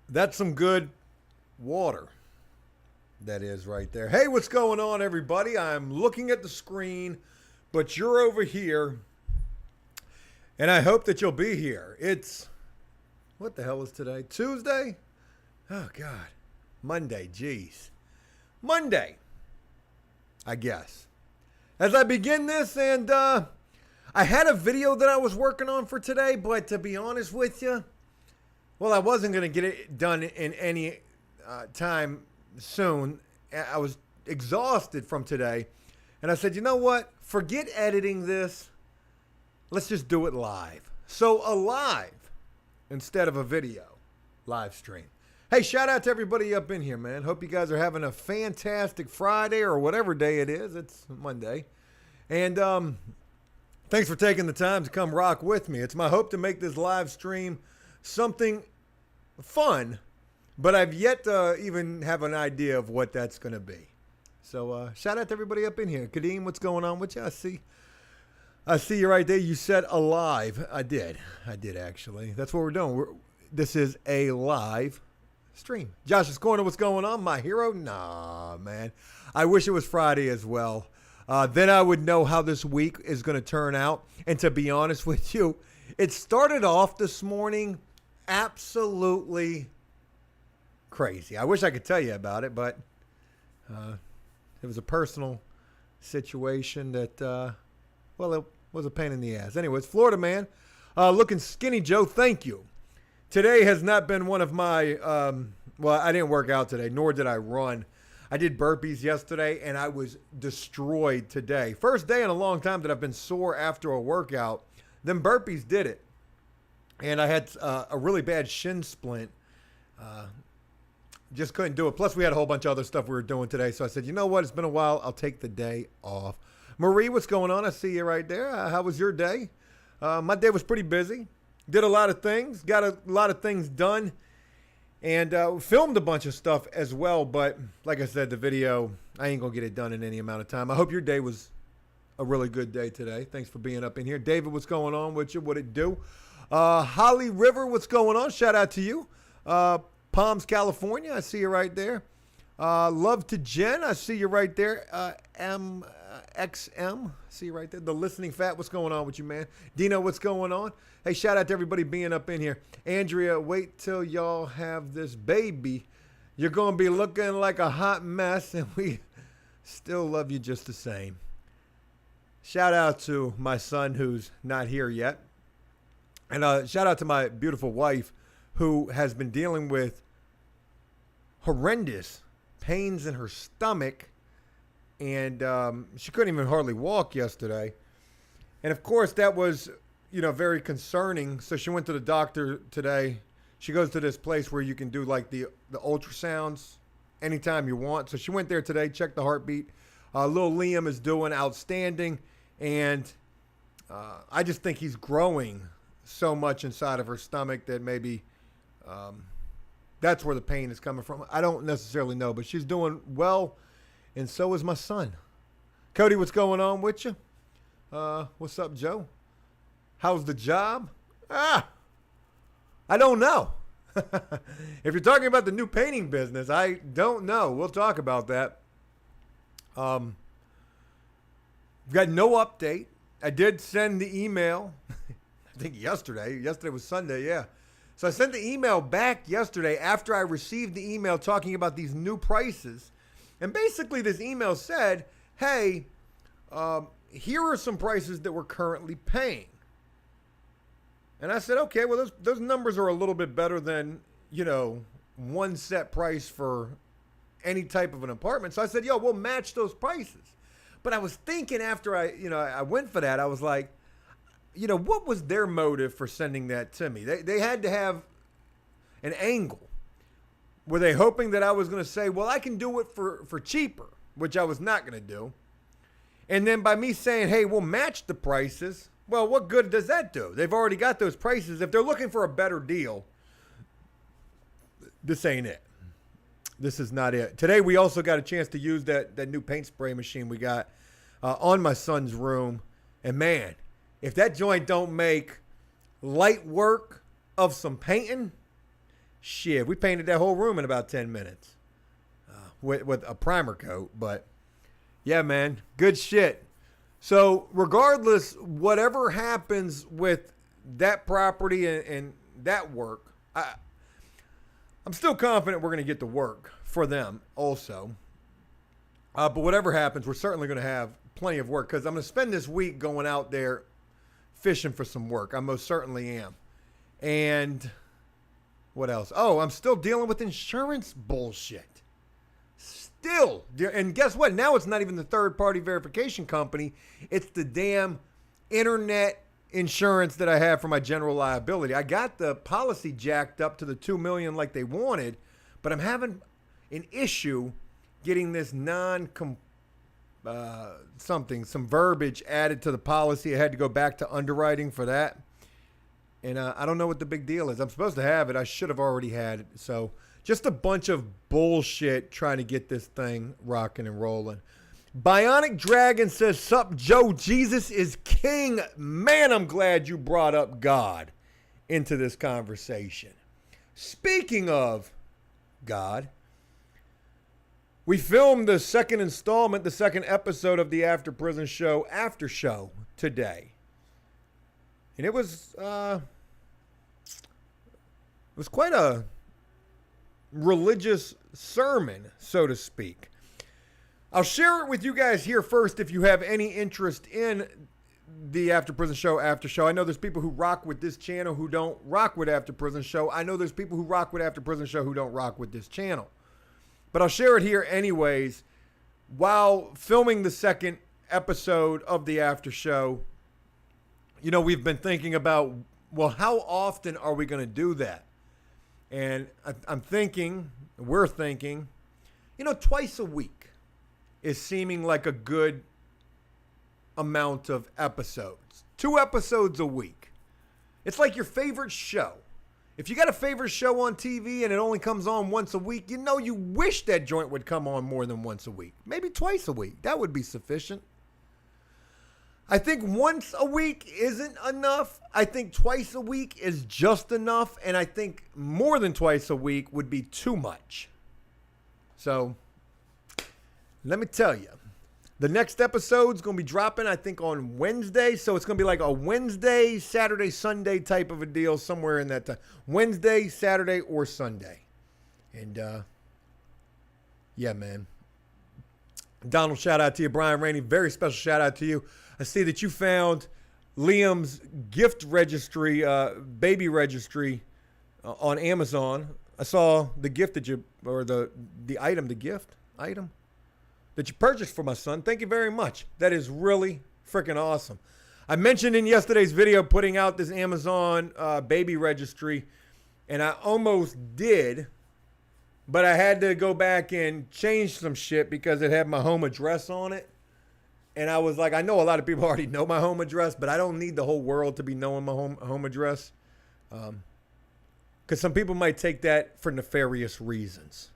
That's some good water. That is right there. Hey, what's going on, everybody? I'm looking at the screen, but you're over here, and I hope that you'll be here. It's, what the hell is today? Tuesday? Oh, God. Monday, jeez. Monday, I guess. As I begin this, and I had a video that I was working on for today, but to be honest with you, well, I wasn't going to get it done in any time soon. I was exhausted from today. And I said, you know what? Forget editing this. Let's just do it live. So a live instead of a video live stream. Hey, shout out to everybody up in here, man. Hope you guys are having a fantastic Friday or whatever day it is. It's Monday. And thanks for taking the time to come rock with me. It's my hope to make this live stream something fun, but I've yet to even have an idea of what that's going to be. So shout out to everybody up in here. Kadeem, what's going on with you? I see you right there. You said alive. I did actually. That's what we're doing. This is a live stream. Josh's Corner, what's going on? My hero? Nah, man. I wish it was Friday as well. Then I would know how this week is going to turn out. And to be honest with you, it started off this morning absolutely crazy. I wish I could tell you about it, but it was a personal situation that, well, it was a pain in the ass. Anyways, Florida man, looking skinny Joe, thank you. Today has not been one of my, well, I didn't work out today, nor did I run. I did burpees yesterday, and I was destroyed today. First day in a long time that I've been sore after a workout. Them burpees did it. And I had a really bad shin splint. Just couldn't do it. Plus, we had a whole bunch of other stuff we were doing today. So I said, you know what? It's been a while. I'll take the day off. Marie, what's going on? I see you right there. How was your day? My day was pretty busy. Did a lot of things. Got a lot of things done. And filmed a bunch of stuff as well. But like I said, the video, I ain't going to get it done in any amount of time. I hope your day was a really good day today. Thanks for being up in here. David, what's going on with you? What it do? Holly River, what's going on? Shout out to you. Palms, California, I see you right there. Love to Jen, I see you right there. MXM, see you right there. The Listening Fat, what's going on with you, man? Dino, what's going on? Hey, shout out to everybody being up in here. Andrea, wait till y'all have this baby. You're going to be looking like a hot mess, and we still love you just the same. Shout out to my son who's not here yet. And shout out to my beautiful wife who has been dealing with horrendous pains in her stomach. And she couldn't even hardly walk yesterday. And, of course, that was, very concerning. So she went to the doctor today. She goes to this place where you can do, like, the ultrasounds anytime you want. So she went there today, checked the heartbeat. Little Liam is doing outstanding. And I just think he's growing so much inside of her stomach that maybe that's where the pain is coming from. I don't necessarily know, but she's doing well, and so is my son. Cody, what's going on with you? What's up, Joe? How's the job? I don't know. If you're talking about the new painting business, I don't know. We'll talk about that. Got no update. I did send the email. I think yesterday. Yesterday was Sunday, yeah. So I sent the email back yesterday after I received the email talking about these new prices. And basically this email said, hey, here are some prices that we're currently paying. And I said, okay, well, those numbers are a little bit better than, one set price for any type of an apartment. So I said, we'll match those prices. But I was thinking after I went for that, I was like, what was their motive for sending that to me? They had to have an angle. Were they hoping that I was going to say, well, I can do it for cheaper, which I was not going to do. And then by me saying, hey, we'll match the prices, well, what good does that do? They've already got those prices. If they're looking for a better deal, this ain't it. This is not it. Today, we also got a chance to use that new paint spray machine we got on my son's room. And man, if that joint don't make light work of some painting, Shit, we painted that whole room in about 10 minutes with a primer coat. But yeah, man, good shit. So regardless, whatever happens with that property and that work, I'm still confident we're going to get the work for them also. But whatever happens, we're certainly going to have plenty of work because I'm going to spend this week going out there fishing for some work. I most certainly am. And what else? Oh, I'm still dealing with insurance bullshit. Still. And guess what? Now it's not even the third-party verification company. It's the damn internet insurance that I have for my general liability. I got the policy jacked up to the $2 million like they wanted, but I'm having an issue getting this some verbiage added to the policy. I had to go back to underwriting for that. And I don't know what the big deal is. I'm supposed to have it. I should have already had it. So just a bunch of bullshit trying to get this thing rocking and rolling. Bionic Dragon says, "Sup, Joe? Jesus is king." Man, I'm glad you brought up God into this conversation. Speaking of God, we filmed the second installment, the second episode of the After Prison Show After Show today. And it was quite a religious sermon, so to speak. I'll share it with you guys here first if you have any interest in the After Prison Show After Show. I know there's people who rock with this channel who don't rock with After Prison Show. I know there's people who rock with After Prison Show who don't rock with this channel. But I'll share it here anyways. While filming the second episode of the After Show, you know, we've been thinking about, well, how often are we going to do that? And we're thinking, you know, twice a week is seeming like a good amount of episodes. 2 episodes a week. It's like your favorite show. If you got a favorite show on TV and it only comes on once a week, you know you wish that joint would come on more than once a week. Maybe twice a week. That would be sufficient. I think once a week isn't enough. I think twice a week is just enough. And I think more than twice a week would be too much. So, let me tell you. The next episode's going to be dropping, I think, on Wednesday. So, it's going to be like a Wednesday, Saturday, Sunday type of a deal. Somewhere in that time. Wednesday, Saturday, or Sunday. And, yeah, man. Donald, shout out to you. Brian Rainey, very special shout out to you. I see that you found Liam's gift registry, baby registry on Amazon. I saw the gift that you, or the item that you purchased for my son. Thank you very much. That is really freaking awesome. I mentioned in yesterday's video putting out this Amazon baby registry, and I almost did, but I had to go back and change some shit because it had my home address on it. And I was like, I know a lot of people already know my home address, but I don't need the whole world to be knowing my home address. Because some people might take that for nefarious reasons.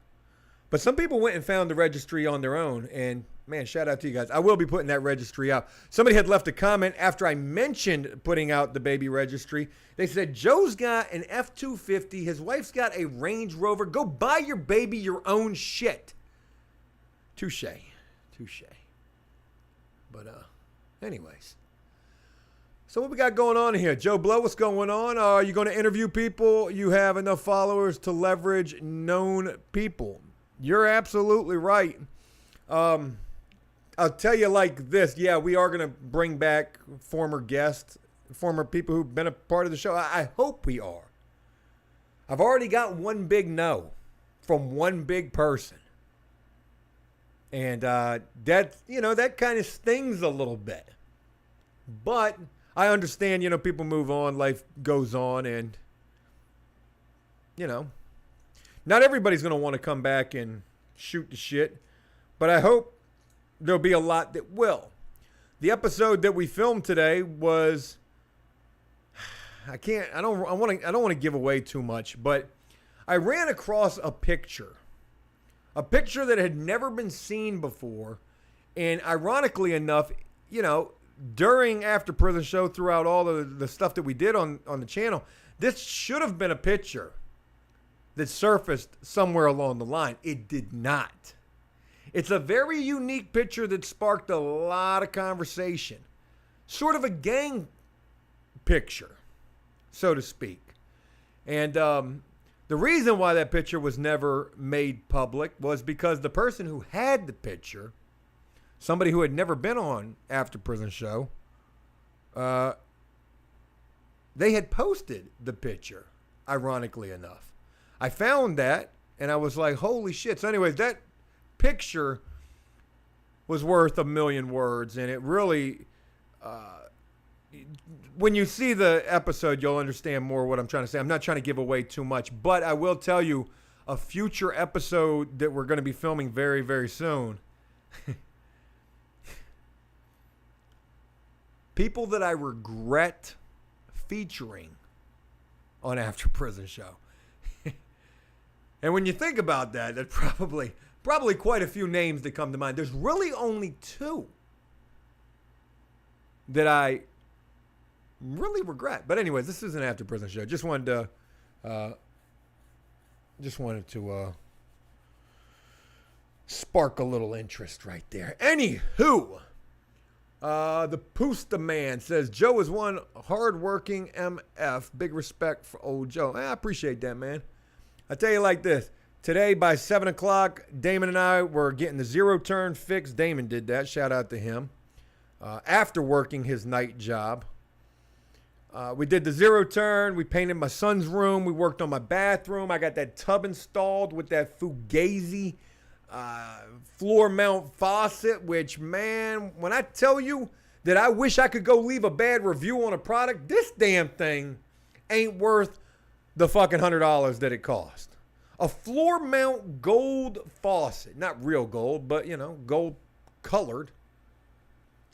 But some people went and found the registry on their own. And, man, shout out to you guys. I will be putting that registry out. Somebody had left a comment after I mentioned putting out the baby registry. They said, Joe's got an F-250. His wife's got a Range Rover. Go buy your baby your own shit. Touche. But, anyways. So what we got going on here? Joe Blow, what's going on? Are you going to interview people? You have enough followers to leverage known people. You're absolutely right. I'll tell you like this. Yeah, we are going to bring back former guests, former people who've been a part of the show. I hope we are. I've already got one big no from one big person. And that kind of stings a little bit. But I understand, people move on, life goes on, and, not everybody's going to want to come back and shoot the shit. But I hope there'll be a lot that will. The episode that we filmed today was, I don't want to give away too much, but I ran across a picture that had never been seen before. And ironically enough, during After Prison Show, throughout all the stuff that we did on the channel, this should have been a picture that surfaced somewhere along the line. It did not. It's a very unique picture that sparked a lot of conversation. Sort of a gang picture, so to speak. And the reason why that picture was never made public was because the person who had the picture, somebody who had never been on After Prison Show, they had posted the picture, ironically enough. I found that, and I was like, holy shit. So anyways, that picture was worth a million words, and it really, when you see the episode, you'll understand more what I'm trying to say. I'm not trying to give away too much, but I will tell you a future episode that we're going to be filming very, very soon. People that I regret featuring on After Prison Show. And when you think about that, there's probably quite a few names that come to mind. There's really only two that I really regret. But anyways, this is an After Prison Show. Just wanted to spark a little interest right there. Anywho, the Poosta Man says, Joe is one hardworking MF. Big respect for old Joe. I appreciate that, man. I tell you like this. Today by 7 o'clock, Damon and I were getting the zero turn fixed. Damon did that. Shout out to him. After working his night job. We did the zero turn. We painted my son's room. We worked on my bathroom. I got that tub installed with that Fugazi floor mount faucet, which, man, when I tell you that I wish I could go leave a bad review on a product, this damn thing ain't worth the fucking $100 that it cost. A floor mount gold faucet, not real gold, but, you know, gold colored,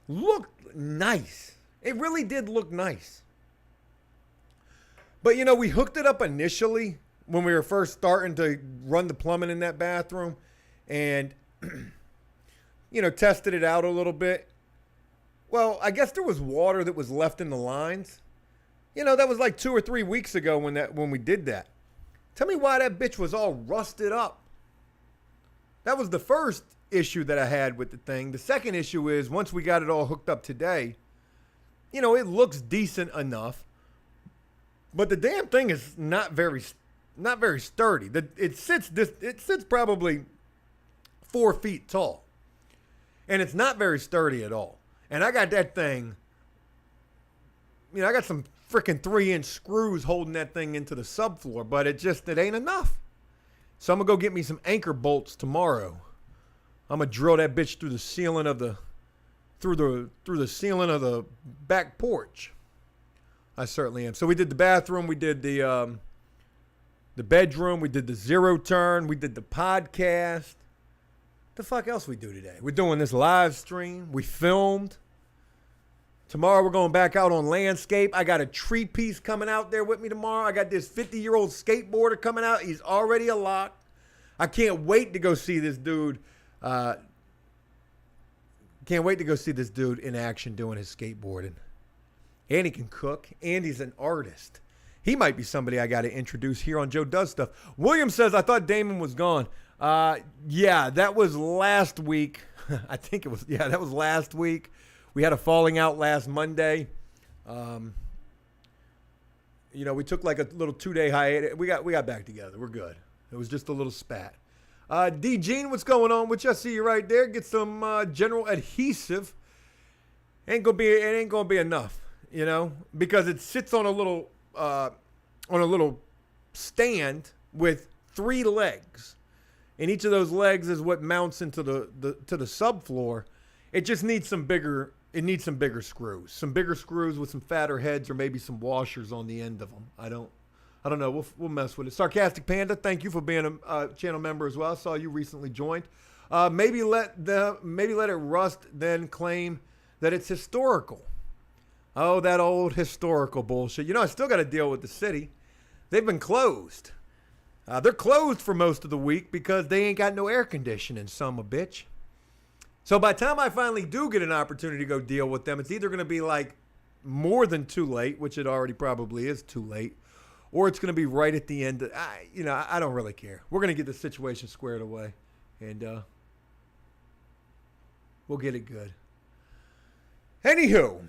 looked nice. It really did look nice. But, you know, we hooked it up initially when we were first starting to run the plumbing in that bathroom and, you know, tested it out a little bit. Well, I guess there was water that was left in the lines. You know, that was like 2 or 3 weeks ago when we did that. Tell me why that bitch was all rusted up. That was the first issue that I had with the thing. The second issue is once we got it all hooked up today, you know, it looks decent enough. But the damn thing is not very sturdy. It sits probably 4 feet tall. And it's not very sturdy at all. And I got that thing, you know, I got some freaking 3-inch screws holding that thing into the subfloor, but it ain't enough. So I'm gonna go get me some anchor bolts tomorrow. I'm gonna drill that bitch through the ceiling of the ceiling of the back porch. I certainly am. So we did the bathroom, we did the bedroom, we did the zero turn, we did the podcast. The fuck else we do today? We're doing this live stream. We filmed. Tomorrow we're going back out on landscape. I got a tree piece coming out there with me tomorrow. I got this 50-year-old skateboarder coming out. He's already a lock. I can't wait to go see this dude. Can't wait to go see this dude in action doing his skateboarding. And he can cook. And he's an artist. He might be somebody I got to introduce here on Joe Does Stuff. William says, I thought Damon was gone. Yeah, that was last week. I think it was, yeah, that was last week. We had a falling out last Monday. You know, we took like a little 2-day hiatus. We got back together. We're good. It was just a little spat. D. Gene, what's going on with you? I see you right there. Get some general adhesive. It ain't gonna be enough, you know, because it sits on a little stand with 3 legs, and each of those legs is what mounts into the subfloor. It just needs some bigger. It needs some bigger screws, with some fatter heads, or maybe some washers on the end of them. I don't know. We'll mess with it. Sarcastic Panda, thank you for being a channel member as well. I saw you recently joined. Maybe let it rust, then claim that it's historical. Oh, that old historical bullshit. You know, I still got to deal with the city. They've been closed. They're closed for most of the week because they ain't got no air conditioning, son of a bitch. So by the time I finally do get an opportunity to go deal with them, it's either going to be like more than too late, which it already probably is too late, or it's going to be right at the end. I don't really care. We're going to get the situation squared away, and we'll get it good. Anywho,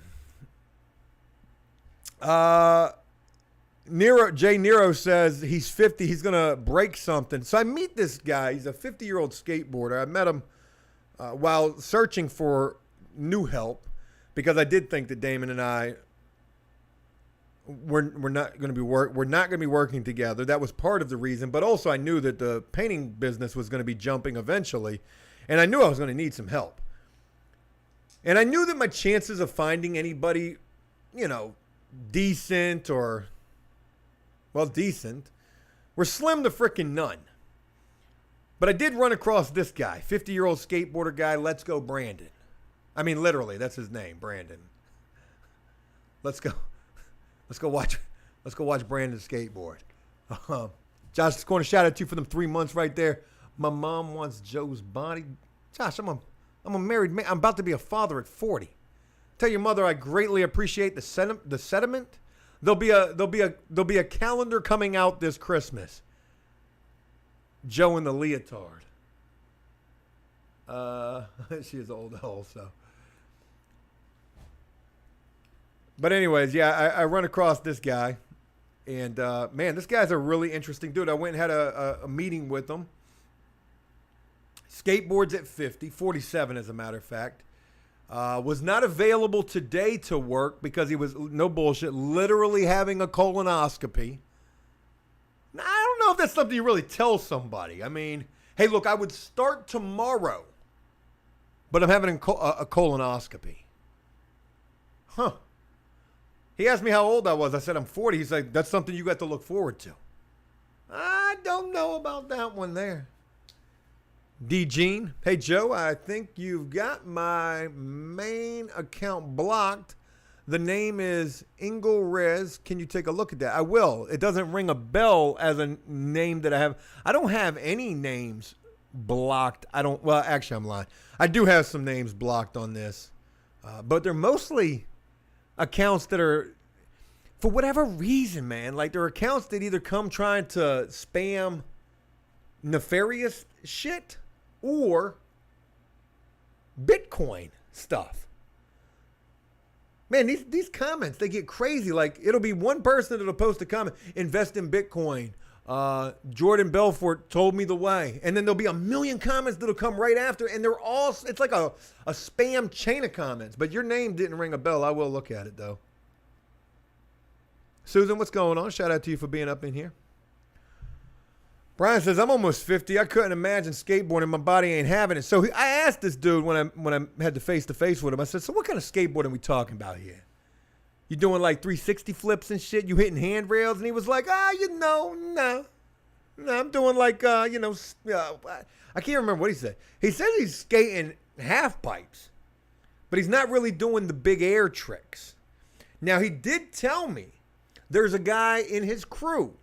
Nero says he's 50. He's going to break something. So I meet this guy. He's a 50-year-old skateboarder. I met him while searching for new help, because I did think that Damon and I we're not going to be working together. That was part of the reason, but also I knew that the painting business was going to be jumping eventually, and I knew I was going to need some help. And I knew that my chances of finding anybody, decent, were slim to frickin' none. But I did run across this guy, 50-year-old skateboarder guy. Let's go, Brandon. I mean, literally, that's his name, Brandon. Let's go watch Brandon skateboard. Josh is going to shout out to you for them 3 months right there. My mom wants Joe's body. Josh, I'm a married man. I'm about to be a father at 40. Tell your mother I greatly appreciate the sentiment. There'll be a calendar coming out this Christmas. Joe in the leotard. She is old also. But anyways, yeah, I run across this guy, and man, this guy's a really interesting dude. I went and had a meeting with him. Skateboards at 50, 47 as a matter of fact. Was not available today to work because he was, no bullshit, literally having a colonoscopy. Now, I don't know if that's something you really tell somebody. I mean, hey, look, I would start tomorrow, but I'm having a colonoscopy. Huh. He asked me how old I was. I said, I'm 40. He's like, that's something you got to look forward to. I don't know about that one there. D. Gene. Hey, Joe, I think you've got my main account blocked. The name is Ingle Can you take a look at that? I will. It doesn't ring a bell as a name that I have. I don't have any names blocked. Well, actually, I'm lying. I do have some names blocked on this. But they're mostly accounts that are, for whatever reason, man, like they're accounts that either come trying to spam nefarious shit or Bitcoin stuff. Man, these comments, they get crazy. Like, it'll be one person that'll post a comment, invest in Bitcoin. Jordan Belfort told me the way. And then there'll be a million comments that'll come right after, and they're all, it's like a spam chain of comments. But your name didn't ring a bell. I will look at it, though. Susan, what's going on? Shout out to you for being up in here. Brian says, I'm almost 50. I couldn't imagine skateboarding. My body ain't having it. So I asked this dude when I had the face-to-face with him, I said, so what kind of skateboarding are we talking about here? You doing like 360 flips and shit? You hitting handrails? And he was like, no, I'm doing like, I can't remember what he said. He said he's skating half pipes, but he's not really doing the big air tricks. Now, he did tell me there's a guy in his crew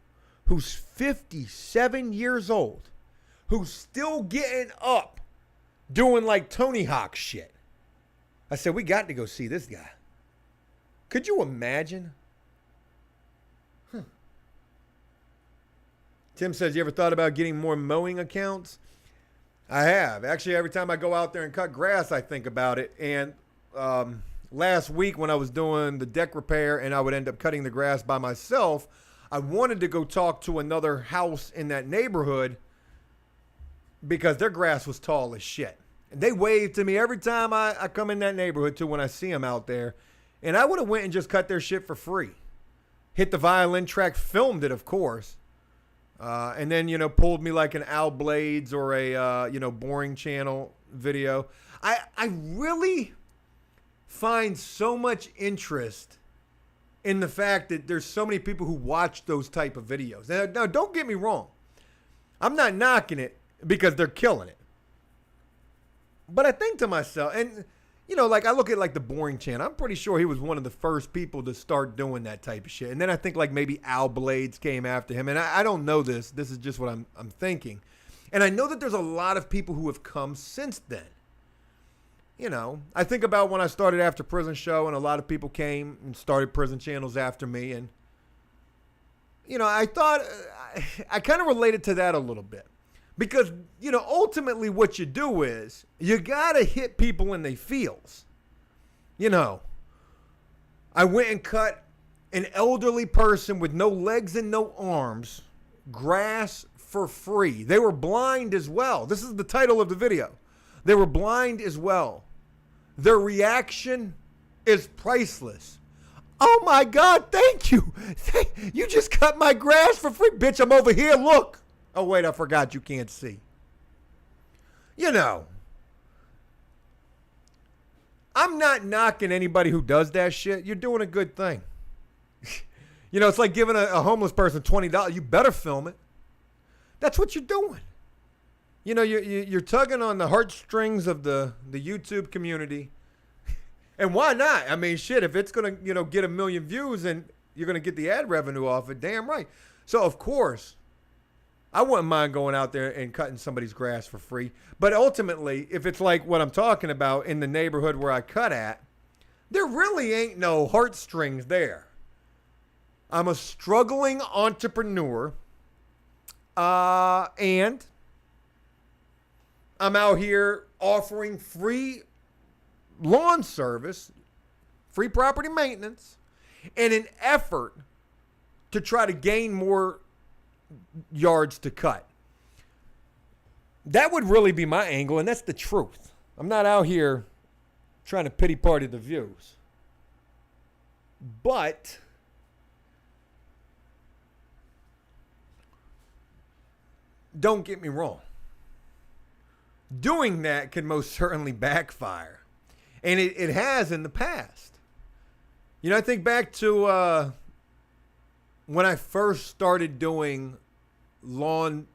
who's 57 years old, who's still getting up, doing like Tony Hawk shit. I said, we got to go see this guy. Could you imagine? Tim says, you ever thought about getting more mowing accounts? I have. Actually, every time I go out there and cut grass, I think about it. And last week when I was doing the deck repair and I would end up cutting the grass by myself, I wanted to go talk to another house in that neighborhood because their grass was tall as shit. And they wave to me every time I come in that neighborhood too when I see them out there. And I would have went and just cut their shit for free. Hit the violin track, filmed it, of course. And then, pulled me like an Al Blades or a, Boring Channel video. I really find so much interest in the fact that there's so many people who watch those type of videos. Now, don't get me wrong. I'm not knocking it because they're killing it. But I think to myself, and, like I look at like the Boring Channel. I'm pretty sure he was one of the first people to start doing that type of shit. And then I think like maybe Al Blades came after him. And I don't know this. This is just what I'm thinking. And I know that there's a lot of people who have come since then. I think about when I started After Prison Show and a lot of people came and started prison channels after me. And, I thought I kind of related to that a little bit because, ultimately what you do is you got to hit people in their feels. I went and cut an elderly person with no legs and no arms grass for free. They were blind as well. This is the title of the video. They were blind as well. Their reaction is priceless. Oh my God, thank you. You just cut my grass for free. Bitch, I'm over here, look. Oh wait, I forgot you can't see. I'm not knocking anybody who does that shit. You're doing a good thing. It's like giving a homeless person $20. You better film it. That's what you're doing. You're tugging on the heartstrings of the YouTube community. And why not? I mean, shit, if it's going to, get 1 million views and you're going to get the ad revenue off it, damn right. So, of course, I wouldn't mind going out there and cutting somebody's grass for free. But ultimately, if it's like what I'm talking about in the neighborhood where I cut at, there really ain't no heartstrings there. I'm a struggling entrepreneur, and I'm out here offering free lawn service, free property maintenance, in an effort to try to gain more yards to cut. That would really be my angle, and that's the truth. I'm not out here trying to pity party the views. But don't get me wrong. Doing that could most certainly backfire. And it has in the past. I think back to when I first started doing lawn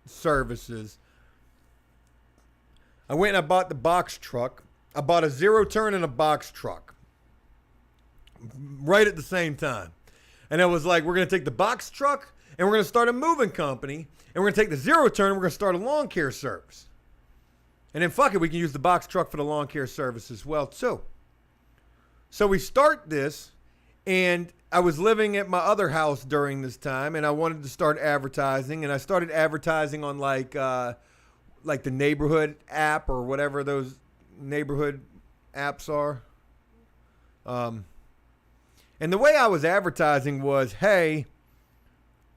services. I went and I bought the box truck. I bought a zero turn and a box truck right at the same time. And I was like, we're going to take the box truck and we're going to start a moving company. And we're going to take the zero turn and we're going to start a lawn care service. And then fuck it, we can use the box truck for the lawn care service as well too. So we start this, and I was living at my other house during this time, and I wanted to start advertising, and I started advertising on like the neighborhood app or whatever those neighborhood apps are. And the way I was advertising was, hey,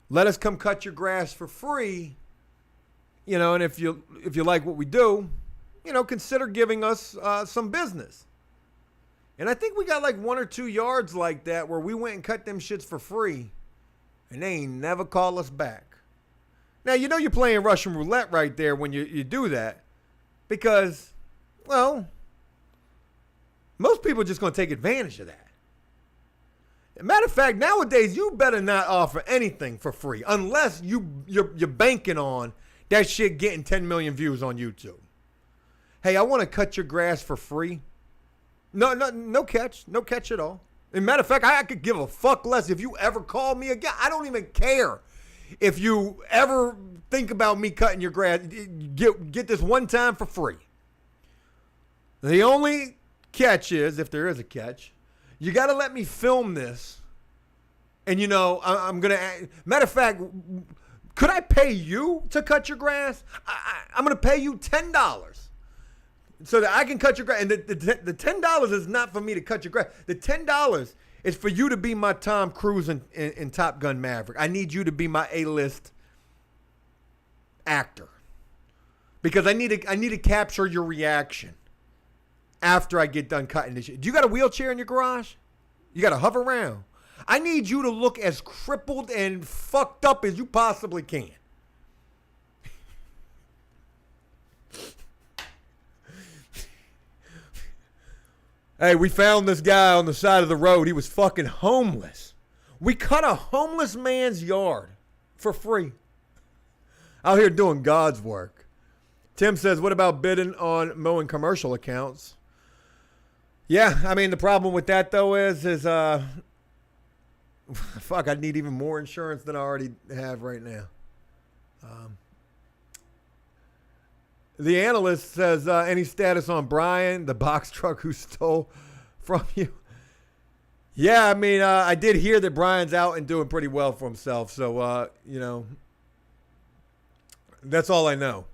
let us come cut your grass for free. And if you like what we do, consider giving us some business. And I think we got like 1 or 2 yards like that where we went and cut them shits for free, and they ain't never call us back. Now, you're playing Russian roulette right there when you do that, because, well, most people are just going to take advantage of that. Matter of fact, nowadays, you better not offer anything for free unless you're banking on that shit getting 10 million views on YouTube. Hey, I want to cut your grass for free. No catch. No catch at all. As a matter of fact, I could give a fuck less if you ever call me again. I don't even care if you ever think about me cutting your grass. Get this one time for free. The only catch is, if there is a catch, you got to let me film this. And, I'm going to... Matter of fact, could I pay you to cut your grass? I'm going to pay you $10 so that I can cut your grass. And the $10 is not for me to cut your grass. The $10 is for you to be my Tom Cruise in Top Gun Maverick. I need you to be my A-list actor. Because I need to capture your reaction after I get done cutting this shit. Do you got a wheelchair in your garage? You got to hover around. I need you to look as crippled and fucked up as you possibly can. Hey, we found this guy on the side of the road. He was fucking homeless. We cut a homeless man's yard for free. Out here doing God's work. Tim says, what about bidding on mowing commercial accounts? Yeah, I mean, the problem with that, though, is fuck, I need even more insurance than I already have right now. The analyst says, any status on Brian, the box truck who stole from you? Yeah, I mean, I did hear that Brian's out and doing pretty well for himself. So, that's all I know.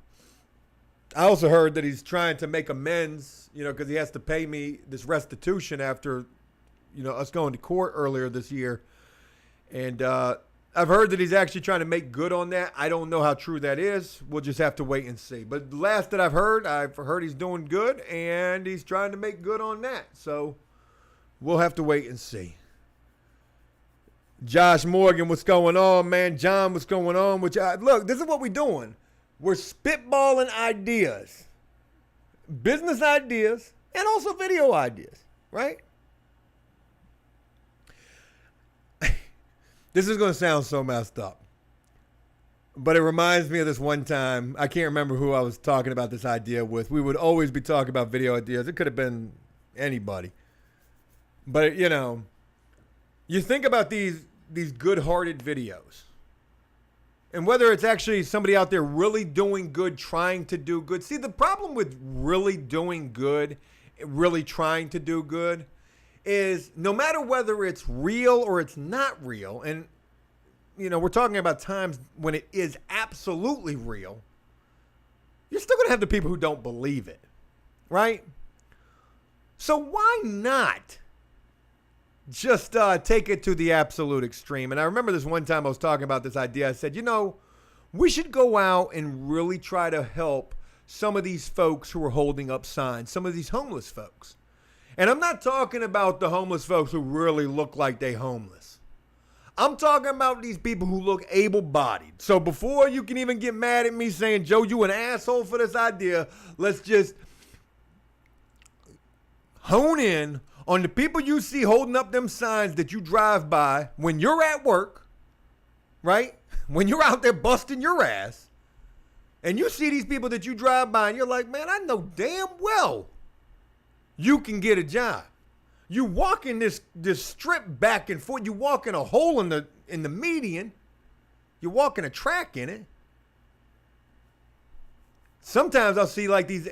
I also heard that he's trying to make amends, because he has to pay me this restitution after, us going to court earlier this year. And I've heard that he's actually trying to make good on that. I don't know how true that is. We'll just have to wait and see. But the last that I've heard he's doing good, and he's trying to make good on that. So we'll have to wait and see. Josh Morgan, what's going on, man? John, what's going on? Look, this is what we're doing. We're spitballing ideas, business ideas, and also video ideas, right? This is going to sound so messed up, but it reminds me of this one time. I can't remember who I was talking about this idea with. We would always be talking about video ideas. It could have been anybody. But, you think about these good-hearted videos. And whether it's actually somebody out there really doing good, trying to do good. See, the problem with really doing good, really trying to do good, is no matter whether it's real or it's not real, and, we're talking about times when it is absolutely real, you're still going to have the people who don't believe it, right? So why not just take it to the absolute extreme? And I remember this one time I was talking about this idea. I said, we should go out and really try to help some of these folks who are holding up signs, some of these homeless folks. And I'm not talking about the homeless folks who really look like they homeless. I'm talking about these people who look able-bodied. So before you can even get mad at me saying, Joe, you an asshole for this idea, let's just hone in on the people you see holding up them signs that you drive by when you're at work, right? When you're out there busting your ass, and you see these people that you drive by and you're like, man, I know damn well you can get a job. You walk in this strip back and forth. You walk in a hole in the median. You walk in a track in it. Sometimes I'll see like these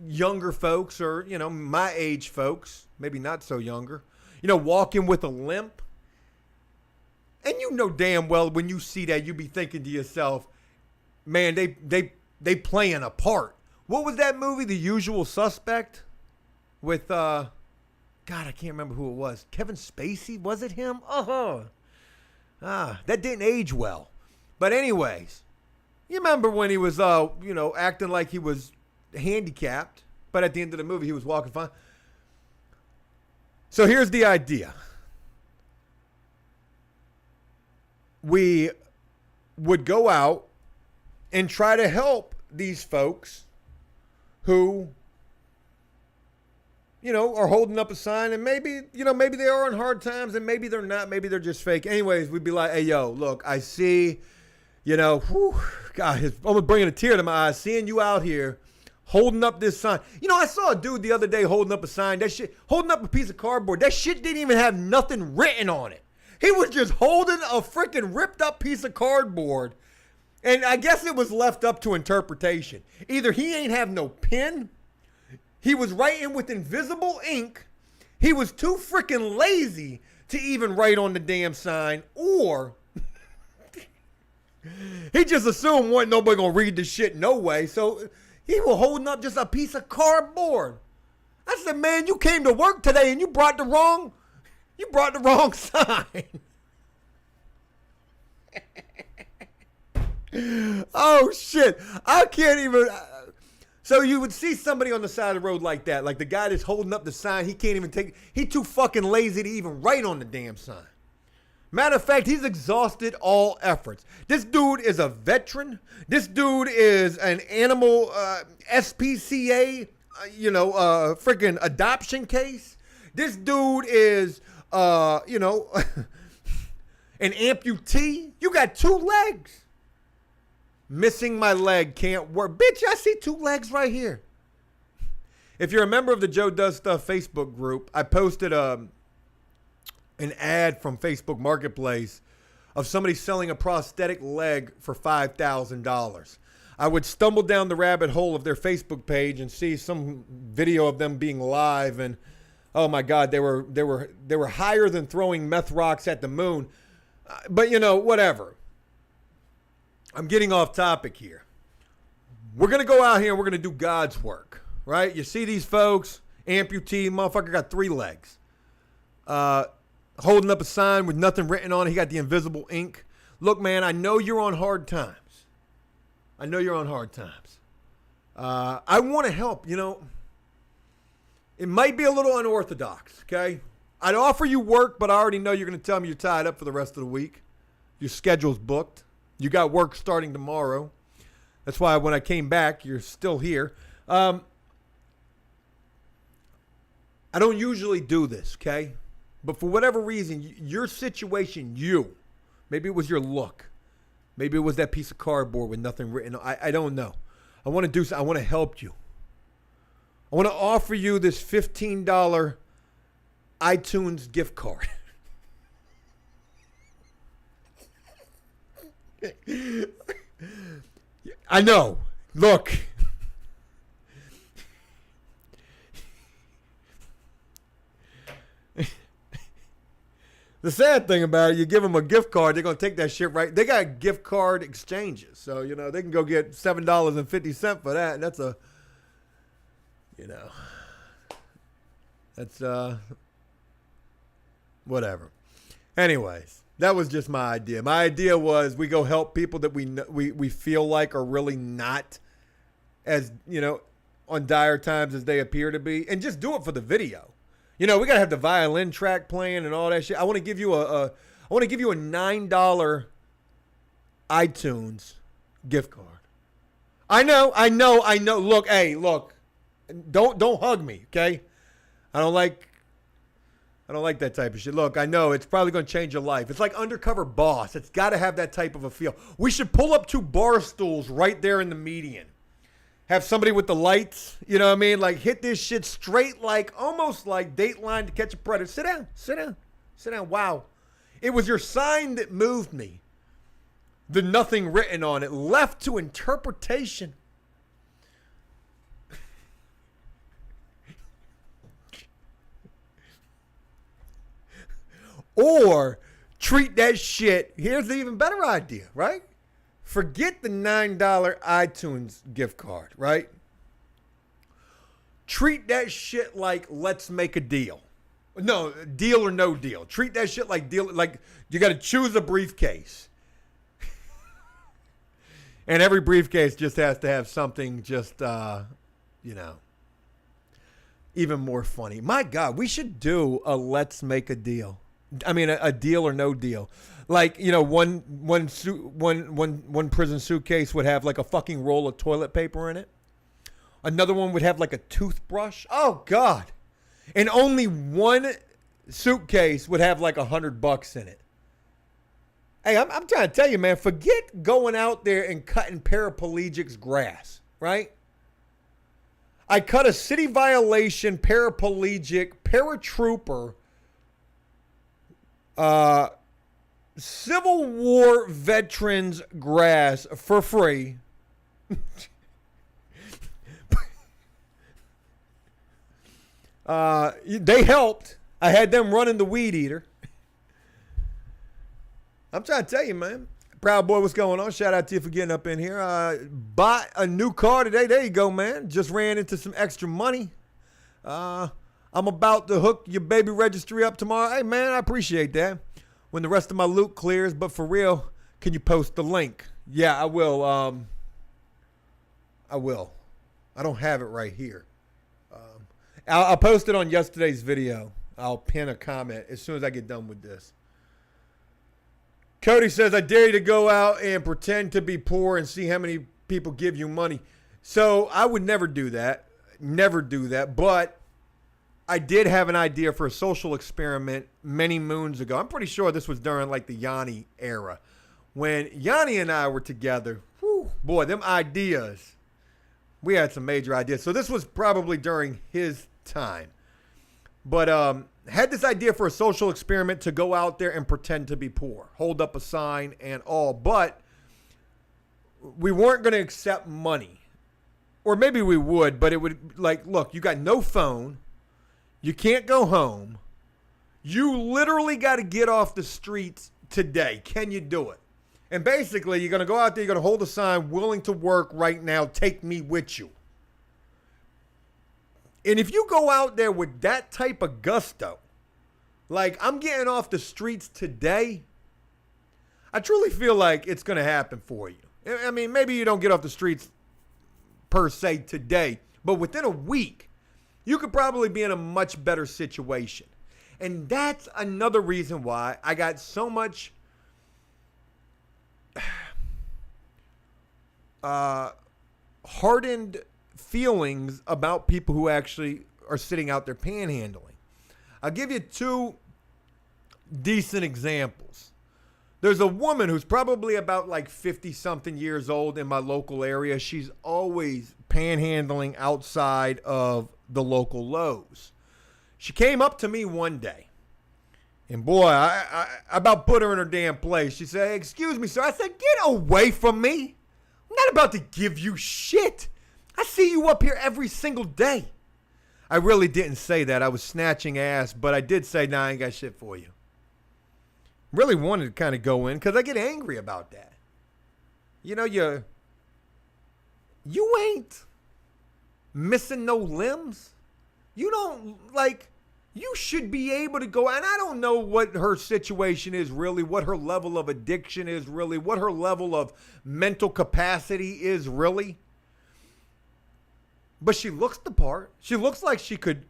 younger folks or, my age folks, maybe not so younger, walking with a limp. And damn well when you see that, you be thinking to yourself, man, they playing a part. What was that movie, The Usual Suspect? With, God, I can't remember who it was. Kevin Spacey? Was it him? That didn't age well. But anyways, you remember when he was, acting like he was handicapped, but at the end of the movie, he was walking fine. So here's the idea. We would go out and try to help these folks who, are holding up a sign, and maybe they are in hard times, and maybe they're not. Maybe they're just fake. Anyways, we'd be like, hey, yo, look, I see, God, it's almost bringing a tear to my eyes, seeing you out here holding up this sign. I saw a dude the other day holding up a sign, holding up a piece of cardboard. That shit didn't even have nothing written on it. He was just holding a freaking ripped up piece of cardboard, and I guess it was left up to interpretation. Either he ain't have no pen, he was writing with invisible ink, he was too freaking lazy to even write on the damn sign, or he just assumed wasn't nobody gonna read this shit no way, so he was holding up just a piece of cardboard. I said, man, you came to work today and you brought the wrong sign. Oh shit, I can't even. So you would see somebody on the side of the road like that, like the guy that's holding up the sign, he too fucking lazy to even write on the damn sign. Matter of fact, he's exhausted all efforts. This dude is a veteran. This dude is an animal SPCA, freaking adoption case. This dude is, an amputee. You got 2 legs. Missing my leg, can't work. Bitch, I see 2 legs right here. If you're a member of the Joe Does Stuff Facebook group, I posted an ad from Facebook Marketplace of somebody selling a prosthetic leg for $5,000. I would stumble down the rabbit hole of their Facebook page and see some video of them being live, and oh my God, they were higher than throwing meth rocks at the moon. But whatever. I'm getting off topic here. We're gonna go out here and we're gonna do God's work, right? You see these folks, amputee, motherfucker got 3 legs, holding up a sign with nothing written on it. He got the invisible ink. Look, man, I know you're on hard times. I want to help. It might be a little unorthodox, okay? I'd offer you work, but I already know you're going to tell me you're tied up for the rest of the week. Your schedule's booked. You got work starting tomorrow. That's why when I came back, you're still here. I don't usually do this, okay? But for whatever reason, your situation, maybe it was your look. Maybe it was that piece of cardboard with nothing written. I don't know. I want to do something. I want to help you. I want to offer you this $15 iTunes gift card. I know. Look. The sad thing about it, you give them a gift card, they're going to take that shit right. They got gift card exchanges. So, they can go get $7.50 for that. And that's that's, whatever. Anyways, that was just my idea. My idea was we go help people that we feel like are really not as, on dire times as they appear to be. And just do it for the video. We gotta have the violin track playing and all that shit. I want to give you a $9 iTunes gift card. I know. Look. Don't hug me, okay? I don't like that type of shit. Look, I know it's probably going to change your life. It's like Undercover Boss. It's got to have that type of a feel. We should pull up 2 bar stools right there in the median. Have somebody with the lights, like hit this shit straight, almost like Dateline to Catch a Predator. Sit down. Wow. It was your sign that moved me. The nothing written on it, left to interpretation. Or treat that shit. Here's the even better idea, right? Forget the $9 iTunes gift card, right? Treat that shit like let's make a deal. No, deal or no deal. Treat that shit like deal. Like you got to choose a briefcase. And every briefcase just has to have something just, even more funny. My God, we should do a let's make a deal. I mean, a deal or no deal. Like, one prison suitcase would have like a fucking roll of toilet paper in it. Another one would have like a toothbrush. Oh, God. And only one suitcase would have like $100 in it. Hey, I'm trying to tell you, man, forget going out there and cutting paraplegics grass, right? I cut a city violation paraplegic paratrooper Civil War veterans grass for free. They helped. I had them running the weed eater. I'm trying to tell you, man. Proud boy, what's going on? Shout out to you for getting up in here. Bought a new car today. There you go, man. Just ran into some extra money. I'm about to hook your baby registry up tomorrow. Hey, man, I appreciate that. When the rest of my loot clears, but for real, can you post the link? Yeah, I will. I will. I don't have it right here. I'll post it on yesterday's video. I'll pin a comment as soon as I get done with this. Cody says, I dare you to go out and pretend to be poor and see how many people give you money. So I would never do that. Never do that. But I did have an idea for a social experiment many moons ago. I'm pretty sure this was during like the Yanni era. When Yanni and I were together, whew, boy, them ideas, we had some major ideas. So this was probably during his time. But had this idea for a social experiment to go out there and pretend to be poor. Hold up a sign and all. But we weren't going to accept money. Or maybe we would, but it would like, look, you got no phone. You can't go home. You literally got to get off the streets today. Can you do it? And basically, you're going to go out there, you're going to hold a sign, willing to work right now, take me with you. And if you go out there with that type of gusto, like I'm getting off the streets today, I truly feel like it's going to happen for you. I mean, maybe you don't get off the streets per se today, but within a week, you could probably be in a much better situation. And that's another reason why I got so much hardened feelings about people who actually are sitting out there panhandling. I'll give you two decent examples. There's a woman who's probably about like 50-something years old in my local area. She's always panhandling outside of the local Lowe's. She came up to me one day, and boy, I about put her in her damn place. She said, "Excuse me, sir." I said, "Get away from me. I'm not about to give you shit. I see you up here every single day." I really didn't say that. I was snatching ass, but I did say, "Nah, I ain't got shit for you." Really wanted to kind of go in because I get angry about that. You know, you ain't missing no limbs. You don't, like, you should be able to go, and I don't know what her situation is really, what her level of addiction is really, what her level of mental capacity is really. But she looks the part. She looks like she could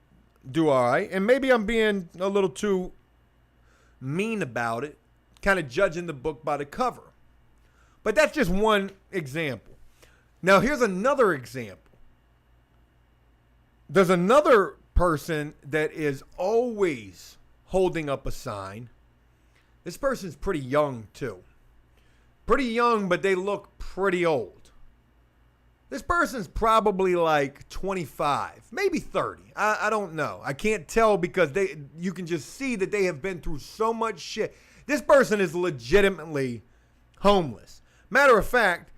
do all right. And maybe I'm being a little too mean about it, kind of judging the book by the cover. But that's just one example. Now, here's another example. There's another person that is always holding up a sign. This person's pretty young, too. Pretty young, but they look pretty old. This person's probably like 25, maybe 30. I don't know. I can't tell because you can just see that they have been through so much shit. This person is legitimately homeless. Matter of fact,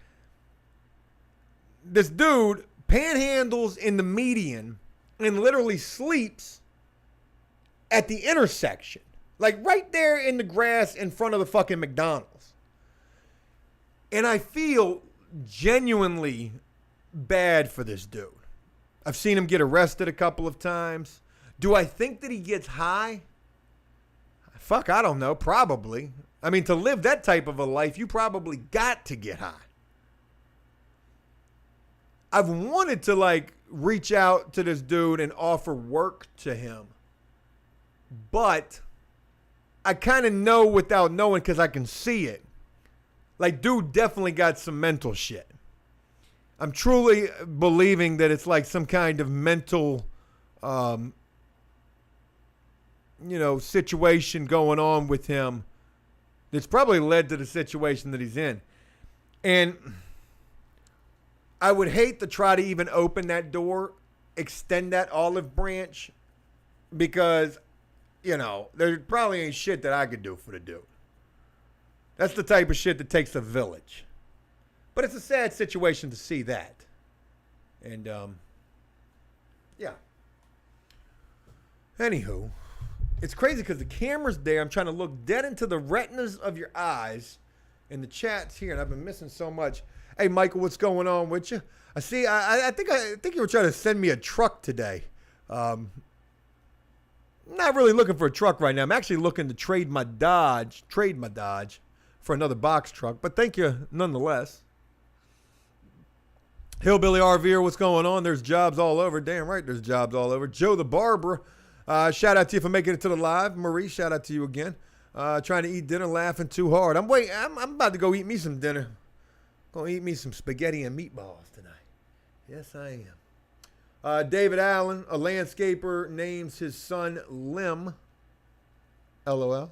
this dude panhandles in the median and literally sleeps at the intersection. Like right there in the grass in front of the fucking McDonald's. And I feel genuinely bad for this dude. I've seen him get arrested a couple of times. Do I think that he gets high? Fuck, I don't know. Probably. I mean, to live that type of a life, you probably got to get high. I've wanted to like reach out to this dude and offer work to him. But I kind of know without knowing because I can see it. Like, dude definitely got some mental shit. I'm truly believing that it's like some kind of mental, situation going on with him that's probably led to the situation that he's in. And I would hate to try to even open that door, extend that olive branch, because, there probably ain't shit that I could do for the dude. That's the type of shit that takes a village. But it's a sad situation to see that. And, yeah. Anywho, it's crazy because the camera's there. I'm trying to look dead into the retinas of your eyes. And the chat's here, and I've been missing so much. Hey, Michael, what's going on with you? I see. I think you were trying to send me a truck today. I'm not really looking for a truck right now. I'm actually looking to trade my Dodge for another box truck. But thank you nonetheless. Hillbilly RVer, what's going on? There's jobs all over. Damn right, there's jobs all over. Joe the Barber, shout out to you for making it to the live. Marie, shout out to you again. Trying to eat dinner, laughing too hard. I'm about to go eat me some dinner. Gonna eat me some spaghetti and meatballs tonight. Yes, I am. David Allen, a landscaper, names his son Lim. LOL.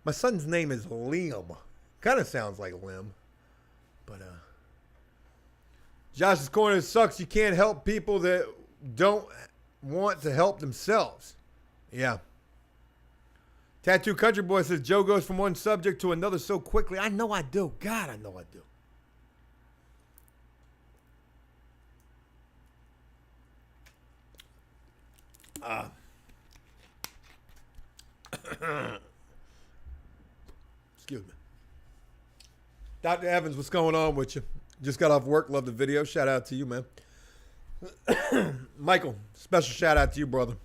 My son's name is Liam. Kind of sounds like Lim. But, Josh's Corner sucks. You can't help people that don't want to help themselves. Yeah. Tattoo Country Boy says, Joe goes from one subject to another so quickly. I know I do. God, I know I do. Excuse me. Dr. Evans, what's going on with you? Just got off work. Love the video. Shout out to you, man. Michael, special shout out to you, brother.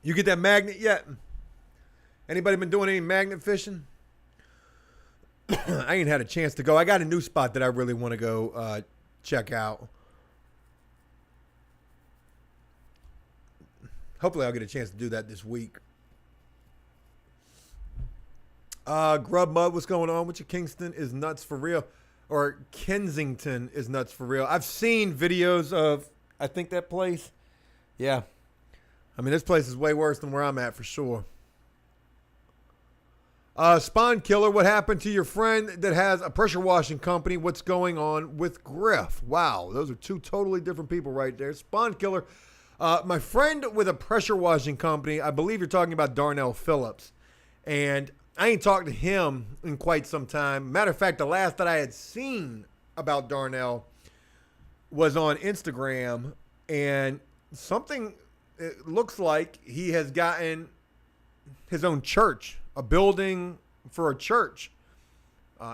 You get that magnet yet? Anybody been doing any magnet fishing? I ain't had a chance to go. I got a new spot that I really want to go check out. Hopefully I'll get a chance to do that this week. Grub Mud, what's going on with you? Kingston is nuts for real. Or Kensington is nuts for real. I've seen videos of, I think, that place. Yeah. I mean, this place is way worse than where I'm at for sure. Spawn Killer, what happened to your friend that has a pressure washing company? What's going on with Griff? Wow, those are two totally different people right there. Spawn Killer, my friend with a pressure washing company, I believe you're talking about Darnell Phillips. And I ain't talked to him in quite some time. Matter of fact, the last that I had seen about Darnell was on Instagram. And something, it looks like he has gotten his own church, a building for a church,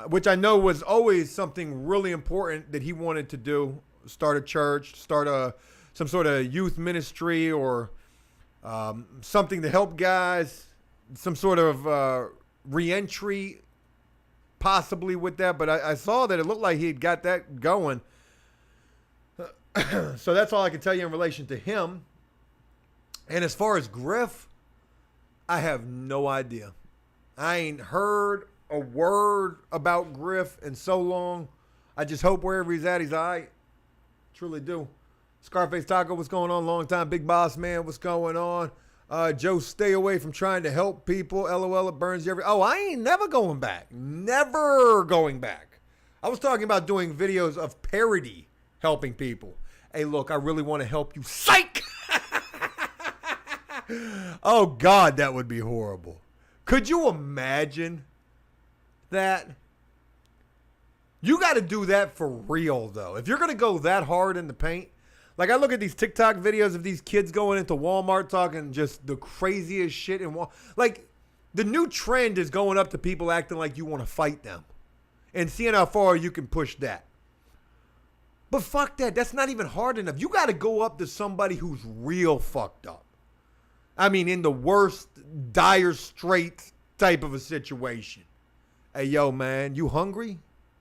which I know was always something really important that he wanted to do. Start a church, start some sort of youth ministry or something to help guys, some sort of re-entry possibly with that. But I saw that it looked like he had got that going. So that's all I can tell you in relation to him. And as far as Griff, I have no idea. I ain't heard a word about Griff in so long. I just hope wherever he's at, he's all right. Truly do. Scarface Taco, what's going on? Long time. Big Boss Man, what's going on? Joe, stay away from trying to help people. LOL, it burns you every... Oh, I ain't never going back. Never going back. I was talking about doing videos of parody helping people. Hey, look, I really want to help you. Psych! Oh, God, that would be horrible. Could you imagine that? You got to do that for real, though. If you're going to go that hard in the paint. Like, I look at these TikTok videos of these kids going into Walmart talking just the craziest shit. Like, the new trend is going up to people acting like you want to fight them. And seeing how far you can push that. But fuck that. That's not even hard enough. You got to go up to somebody who's real fucked up. I mean, in the worst, dire straits type of a situation. Hey, yo, man, you hungry?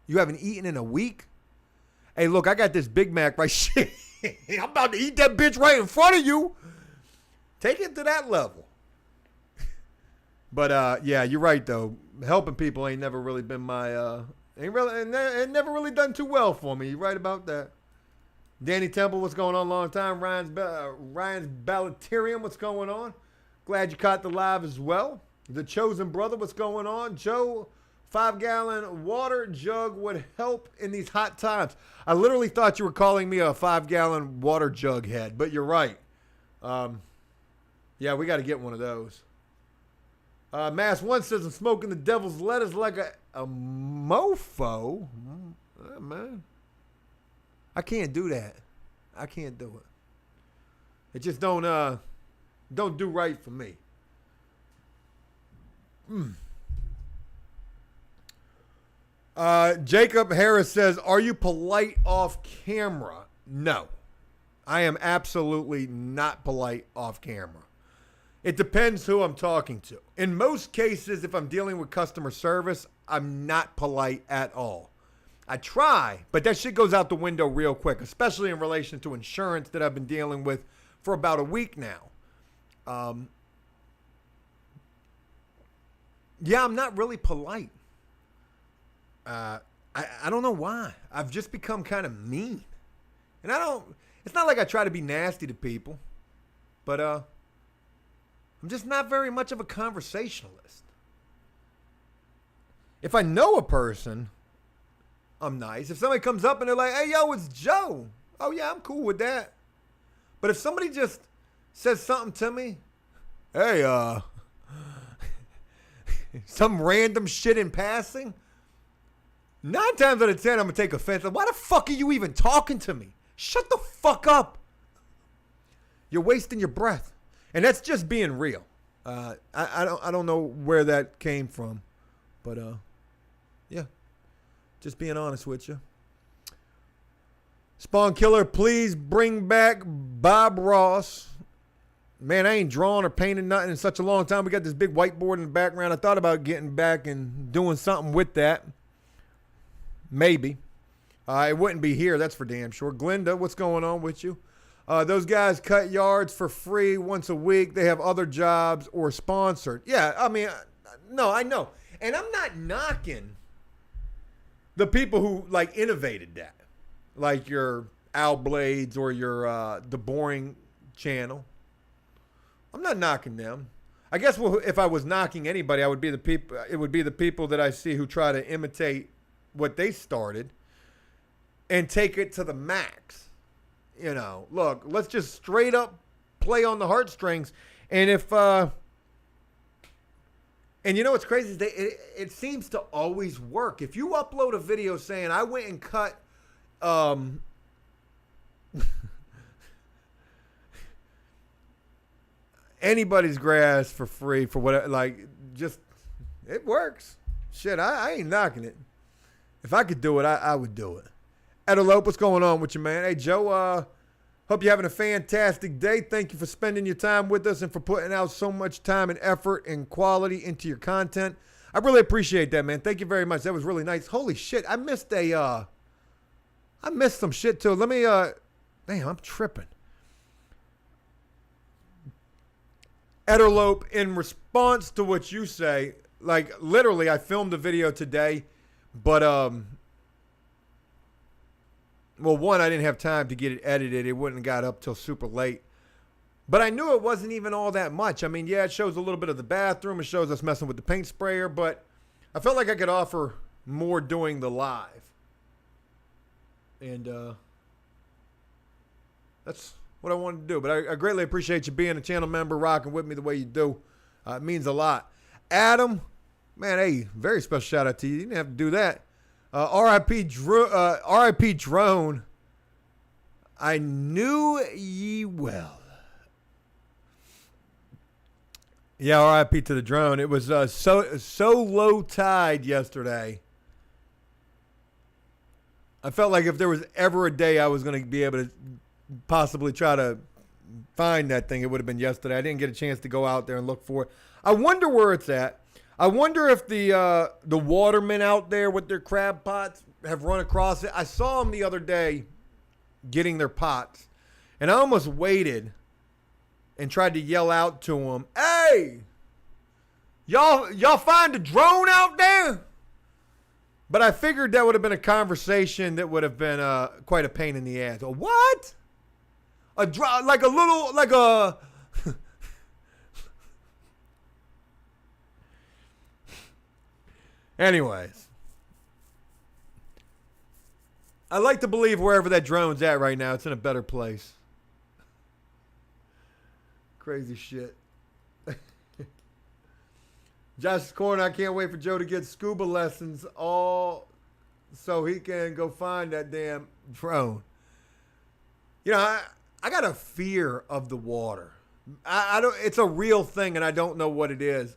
You haven't eaten in a week? Hey, look, I got this Big Mac right shit. I'm about to eat that bitch right in front of you. Take it to that level. But, yeah, you're right, though. Helping people ain't never really been my, ain't never really done too well for me. You're right about that. Danny Temple, what's going on? Long time. Ryan's Ballaterium, what's going on? Glad you caught the live as well. The Chosen Brother, what's going on? Joe, 5-gallon water jug would help in these hot times. I literally thought you were calling me a 5-gallon water jug head, but you're right. Yeah, we got to get one of those. Mass 1 says I'm smoking the devil's lettuce like a mofo. Man. I can't do that. I can't do it. It just don't do right for me. Jacob Harris says, are you polite off camera? No. I am absolutely not polite off camera. It depends who I'm talking to. In most cases, if I'm dealing with customer service, I'm not polite at all. I try, but that shit goes out the window real quick, especially in relation to insurance that I've been dealing with for about a week now. Yeah, I'm not really polite. I don't know why. I've just become kind of mean. And it's not like I try to be nasty to people, but I'm just not very much of a conversationalist. If I know a person, I'm nice. If somebody comes up and they're like, hey, yo, it's Joe. Oh, yeah, I'm cool with that. But if somebody just says something to me, hey, some random shit in passing, 9 times out of 10, I'm going to take offense. Like, why the fuck are you even talking to me? Shut the fuck up. You're wasting your breath. And that's just being real. I don't know where that came from, but yeah, just being honest with you. Spawn Killer, please bring back Bob Ross. Man, I ain't drawn or painted nothing in such a long time. We got this big whiteboard in the background. I thought about getting back and doing something with that. Maybe. It wouldn't be here, that's for damn sure. Glenda, what's going on with you? Those guys cut yards for free once a week. They have other jobs or sponsored. Yeah, I mean, no, I know. And I'm not knocking the people who, like, innovated that. Like your Al Blades or your The Boring channel. I'm not knocking them. I guess if I was knocking anybody, it would be the people that I see who try to imitate what they started and take it to the max. You know, look, let's just straight up play on the heartstrings. And and you know what's crazy is it seems to always work. If you upload a video saying I went and cut anybody's grass for free for whatever, like, just, it works. Shit, I ain't knocking it. If I could do it, I would do it. Edelope, what's going on with you, man? Hey, Joe, hope you're having a fantastic day. Thank you for spending your time with us and for putting out so much time and effort and quality into your content. I really appreciate that, man. Thank you very much. That was really nice. Holy shit, I missed some shit, too. Let me, damn, I'm tripping. Edelope, in response to what you say, like, literally, I filmed a video today, but, well, one, I didn't have time to get it edited. It wouldn't have got up till super late. But I knew it wasn't even all that much. I mean, yeah, it shows a little bit of the bathroom. It shows us messing with the paint sprayer, but I felt like I could offer more doing the live. And that's what I wanted to do. But I greatly appreciate you being a channel member, rocking with me the way you do. It means a lot. Adam, man, hey, very special shout out to you. You didn't have to do that. R.I.P. Drone. I knew ye well. Yeah, R.I.P. to the drone. It was so low tide yesterday. I felt like if there was ever a day I was going to be able to possibly try to find that thing, it would have been yesterday. I didn't get a chance to go out there and look for it. I wonder where it's at. I wonder if the watermen out there with their crab pots have run across it. I saw them the other day getting their pots, and I almost waited and tried to yell out to them, "Hey, y'all find a drone out there?" But I figured that would have been a conversation that would have been quite a pain in the ass. What? Like a Anyways, I like to believe wherever that drone's at right now, it's in a better place. Crazy shit. Josh's Corner, I can't wait for Joe to get scuba lessons all so he can go find that damn drone. You know, I got a fear of the water. I don't. It's a real thing, and I don't know what it is.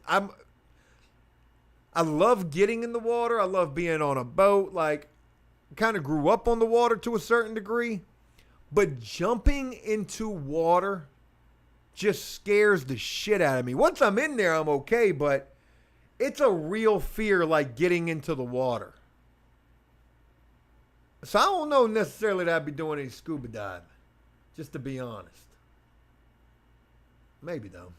I love getting in the water. I love being on a boat. Like, kind of grew up on the water to a certain degree. But jumping into water just scares the shit out of me. Once I'm in there, I'm okay. But it's a real fear, like getting into the water. So I don't know necessarily that I'd be doing any scuba diving. Just to be honest. Maybe, though.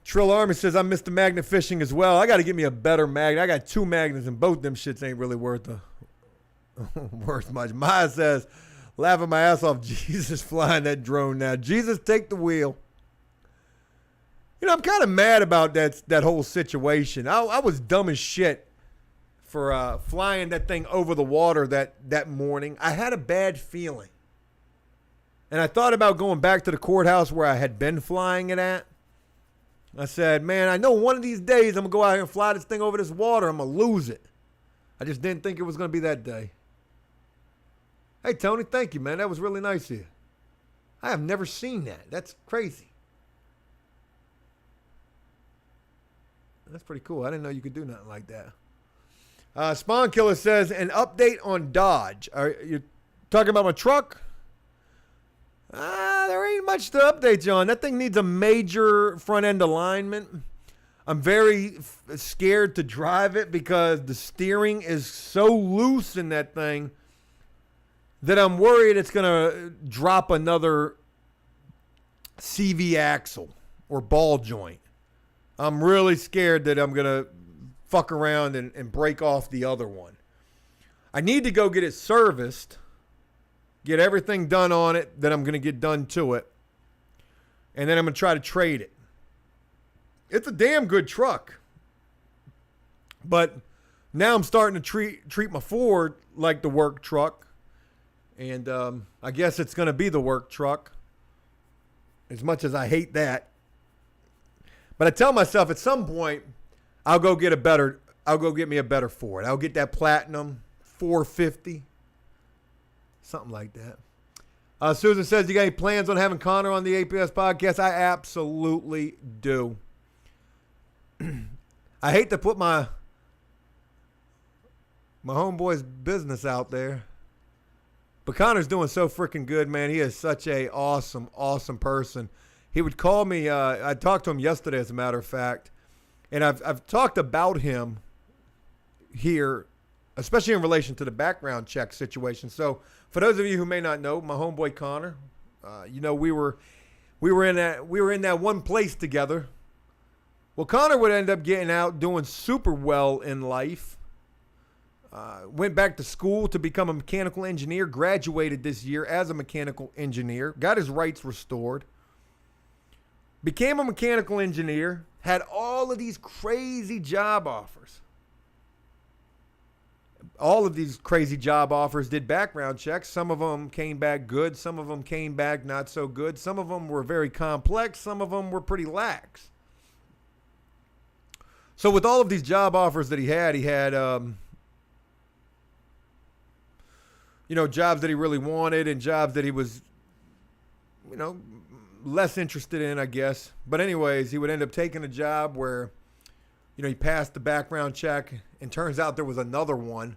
Trill Army says, I missed the magnet fishing as well. I got to get me a better magnet. I got 2 magnets, and both them shits ain't really worth much. Maya says, laughing my ass off, Jesus flying that drone now. Jesus, take the wheel. You know, I'm kind of mad about that whole situation. I was dumb as shit for flying that thing over the water that morning. I had a bad feeling. And I thought about going back to the courthouse where I had been flying it at. I said, man, I know one of these days I'm going to go out here and fly this thing over this water. I'm going to lose it. I just didn't think it was going to be that day. Hey, Tony, thank you, man. That was really nice of you. I have never seen that. That's crazy. That's pretty cool. I didn't know you could do nothing like that. Spawn Killer says, an update on Dodge. Are you talking about my truck? There ain't much to update you on. That thing needs a major front end alignment. I'm very scared to drive it because the steering is so loose in that thing that I'm worried it's going to drop another CV axle or ball joint. I'm really scared that I'm going to fuck around and break off the other one. I need to go get it serviced, get everything done on it that I'm going to get done to it, and then I'm going to try to trade it. It's a damn good truck. But now I'm starting to treat my Ford like the work truck. And I guess it's going to be the work truck, as much as I hate that. But I tell myself at some point, I'll go get me a better Ford. I'll get that Platinum 450. Something like that. Susan says, you got any plans on having Connor on the APS podcast? I absolutely do. I hate to put my homeboy's business out there, but Connor's doing so freaking good, man. He is such a awesome, awesome person. He would call me. I talked to him yesterday, as a matter of fact, and I've talked about him here, especially in relation to the background check situation. So for those of you who may not know, my homeboy Connor, we were in that one place together. Well, Connor would end up getting out, doing super well in life. Went back to school to become a mechanical engineer, graduated this year as a mechanical engineer, got his rights restored, became a mechanical engineer, had all of these crazy job offers. All of these crazy job offers, did background checks. Some of them came back good. Some of them came back not so good. Some of them were very complex. Some of them were pretty lax. So with all of these job offers that he had jobs that he really wanted and jobs that he was, less interested in, I guess. But anyways, he would end up taking a job where, he passed the background check, and turns out there was another one.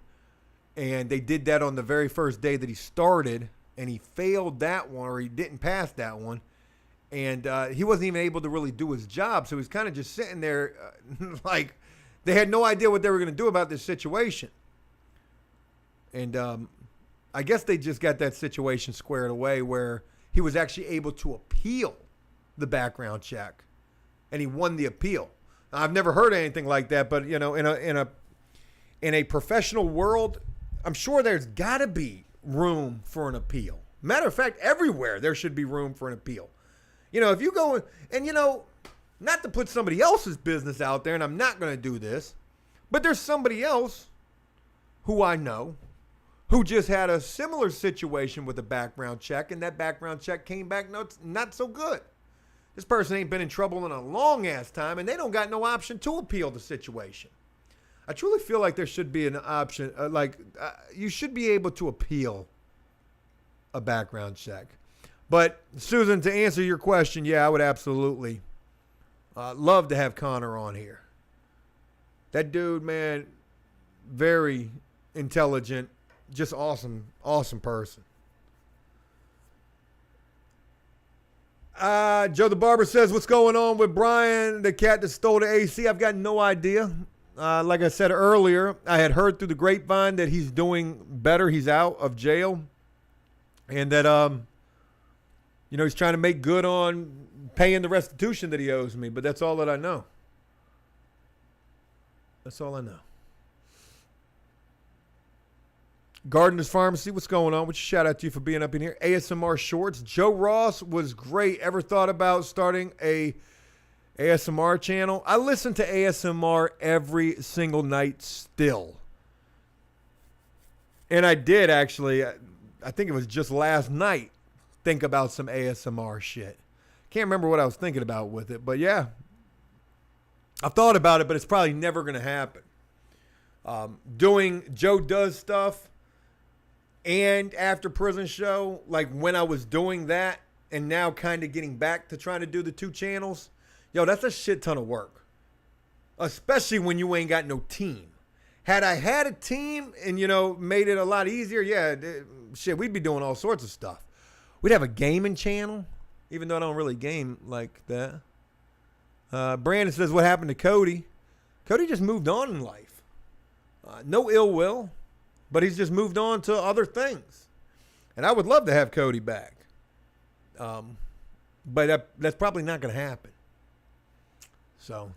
And they did that on the very first day that he started, and he failed that one, or he didn't pass that one. And he wasn't even able to really do his job. So he was kind of just sitting there like they had no idea what they were going to do about this situation. And I guess they just got that situation squared away where he was actually able to appeal the background check, and he won the appeal. Now, I've never heard anything like that, but in a professional world, I'm sure there's got to be room for an appeal. Matter of fact, everywhere there should be room for an appeal. If you go and not to put somebody else's business out there, and I'm not going to do this, but there's somebody else who I know who just had a similar situation with a background check, and that background check came back not so good. This person ain't been in trouble in a long ass time, and they don't got no option to appeal the situation. I truly feel like there should be an option, you should be able to appeal a background check. But Susan, to answer your question, yeah, I would absolutely love to have Connor on here. That dude, man, very intelligent, just awesome, awesome person. Joe the Barber says, what's going on with Brian, the cat that stole the AC? I've got no idea. Like I said earlier, I had heard through the grapevine that he's doing better. He's out of jail. And that, he's trying to make good on paying the restitution that he owes me. But that's all that I know. That's all I know. Gardener's Pharmacy, what's going on? Which shout out to you for being up in here. ASMR Shorts. Joe Ross was great. Ever thought about starting a ASMR channel? I listen to ASMR every single night still. And I did actually, I think it was just last night, think about some ASMR shit. Can't remember what I was thinking about with it, but yeah. I've thought about it, but it's probably never going to happen. Doing Joe Does stuff and After Prison Show, like when I was doing that and now kind of getting back to trying to do the two channels, yo, that's a shit ton of work. especially when you ain't got no team. Had I had a team and, you know, made it a lot easier, yeah, shit, we'd be doing all sorts of stuff. We'd have a gaming channel, even though I don't really game like that. Brandon says, what happened to Cody? Cody just moved on in life. No ill will, but he's just moved on to other things. And I would love to have Cody back. But that's probably not going to happen. So,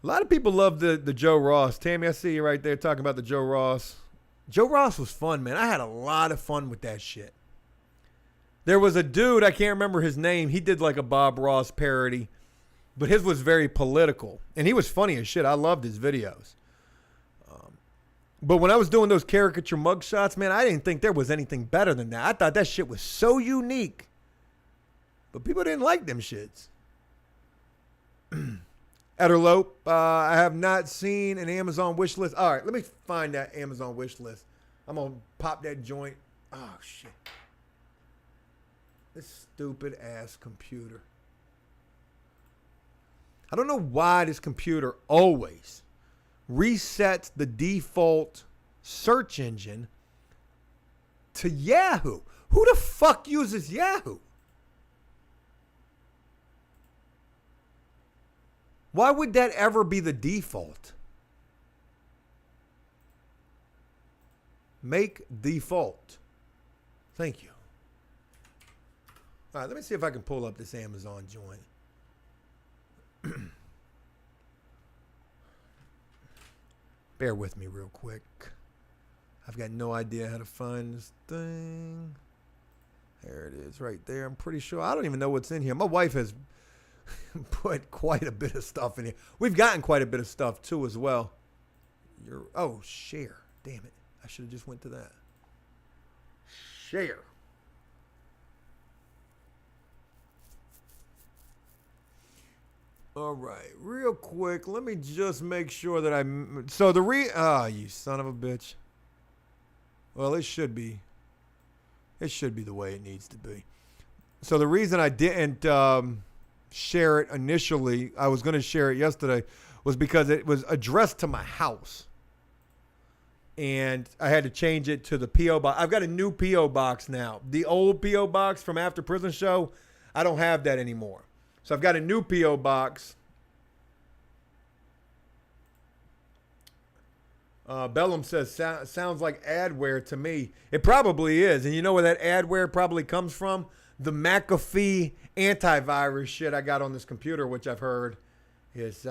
a lot of people love the Joe Ross. Tammy, I see you right there talking about the Joe Ross. Joe Ross was fun, man. I had a lot of fun with that shit. There was a dude, I can't remember his name. He did like a Bob Ross parody, but his was very political. And he was funny as shit. I loved his videos. But when I was doing those caricature mugshots, man, I didn't think there was anything better than that. I thought that shit was so unique. But people didn't like them shits. Etterlope, I have not seen an Amazon wish list. All right, let me find that Amazon wish list. I'm going to pop that joint. Oh, shit. This stupid ass computer. I don't know why this computer always resets the default search engine to Yahoo. Who the fuck uses Yahoo? Why would that ever be the default? Make default. Thank you. All right, let me see if I can pull up this Amazon joint. Bear with me real quick. I've got no idea how to find this thing. There it is right there. I'm pretty sure. I don't even know what's in here. My wife has put quite a bit of stuff in here. We've gotten quite a bit of stuff too as well. Share. Damn it. I should have just went to that. Share. All right, real quick, let me just make sure that you son of a bitch. Well, it should be the way it needs to be. So the reason I didn't share it initially, I was going to share it yesterday, was because it was addressed to my house. And I had to change it to the P.O. box. I've got a new P.O. box now. The old P.O. box from After Prison Show, I don't have that anymore. So I've got a new P.O. box. Bellum says, sounds like adware to me. It probably is. And you know where that adware probably comes from? The McAfee antivirus shit I got on this computer, which I've heard is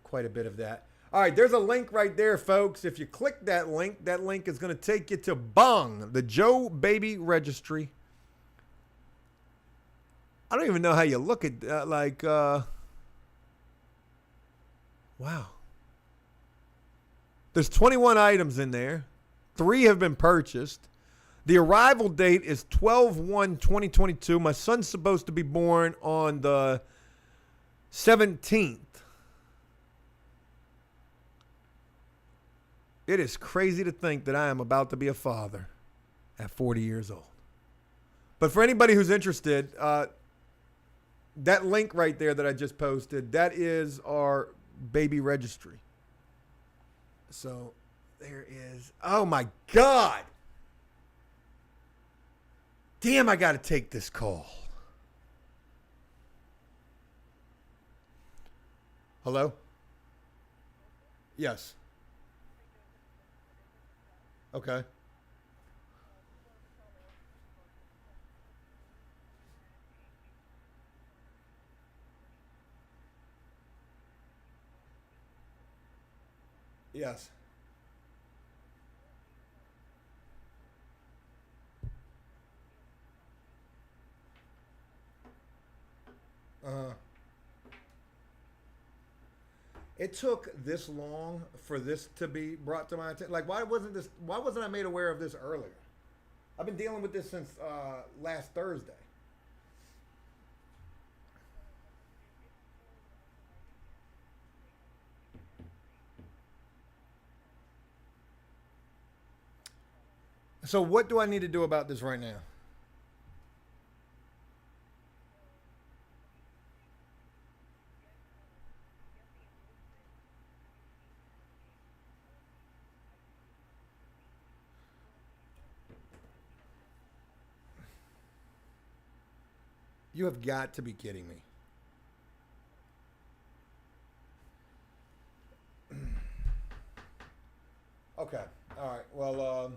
quite a bit of that. All right, there's a link right there, folks. If you click that link is going to take you to Bung, the Joe Baby Registry. I don't even know how you look at wow. There's 21 items in there. 3 have been purchased. The arrival date is 12/1/2022. My son's supposed to be born on the 17th. It is crazy to think that I am about to be a father at 40 years old. But for anybody who's interested, that link right there that I just posted, that is our baby registry. So there is, oh my God. Damn, I got to take this call. Hello? Yes. Okay. Yes. It took this long for this to be brought to my attention. Like, why wasn't I made aware of this earlier? I've been dealing with this since last Thursday. So what do I need to do about this right now? You have got to be kidding me. Okay. All right. Well,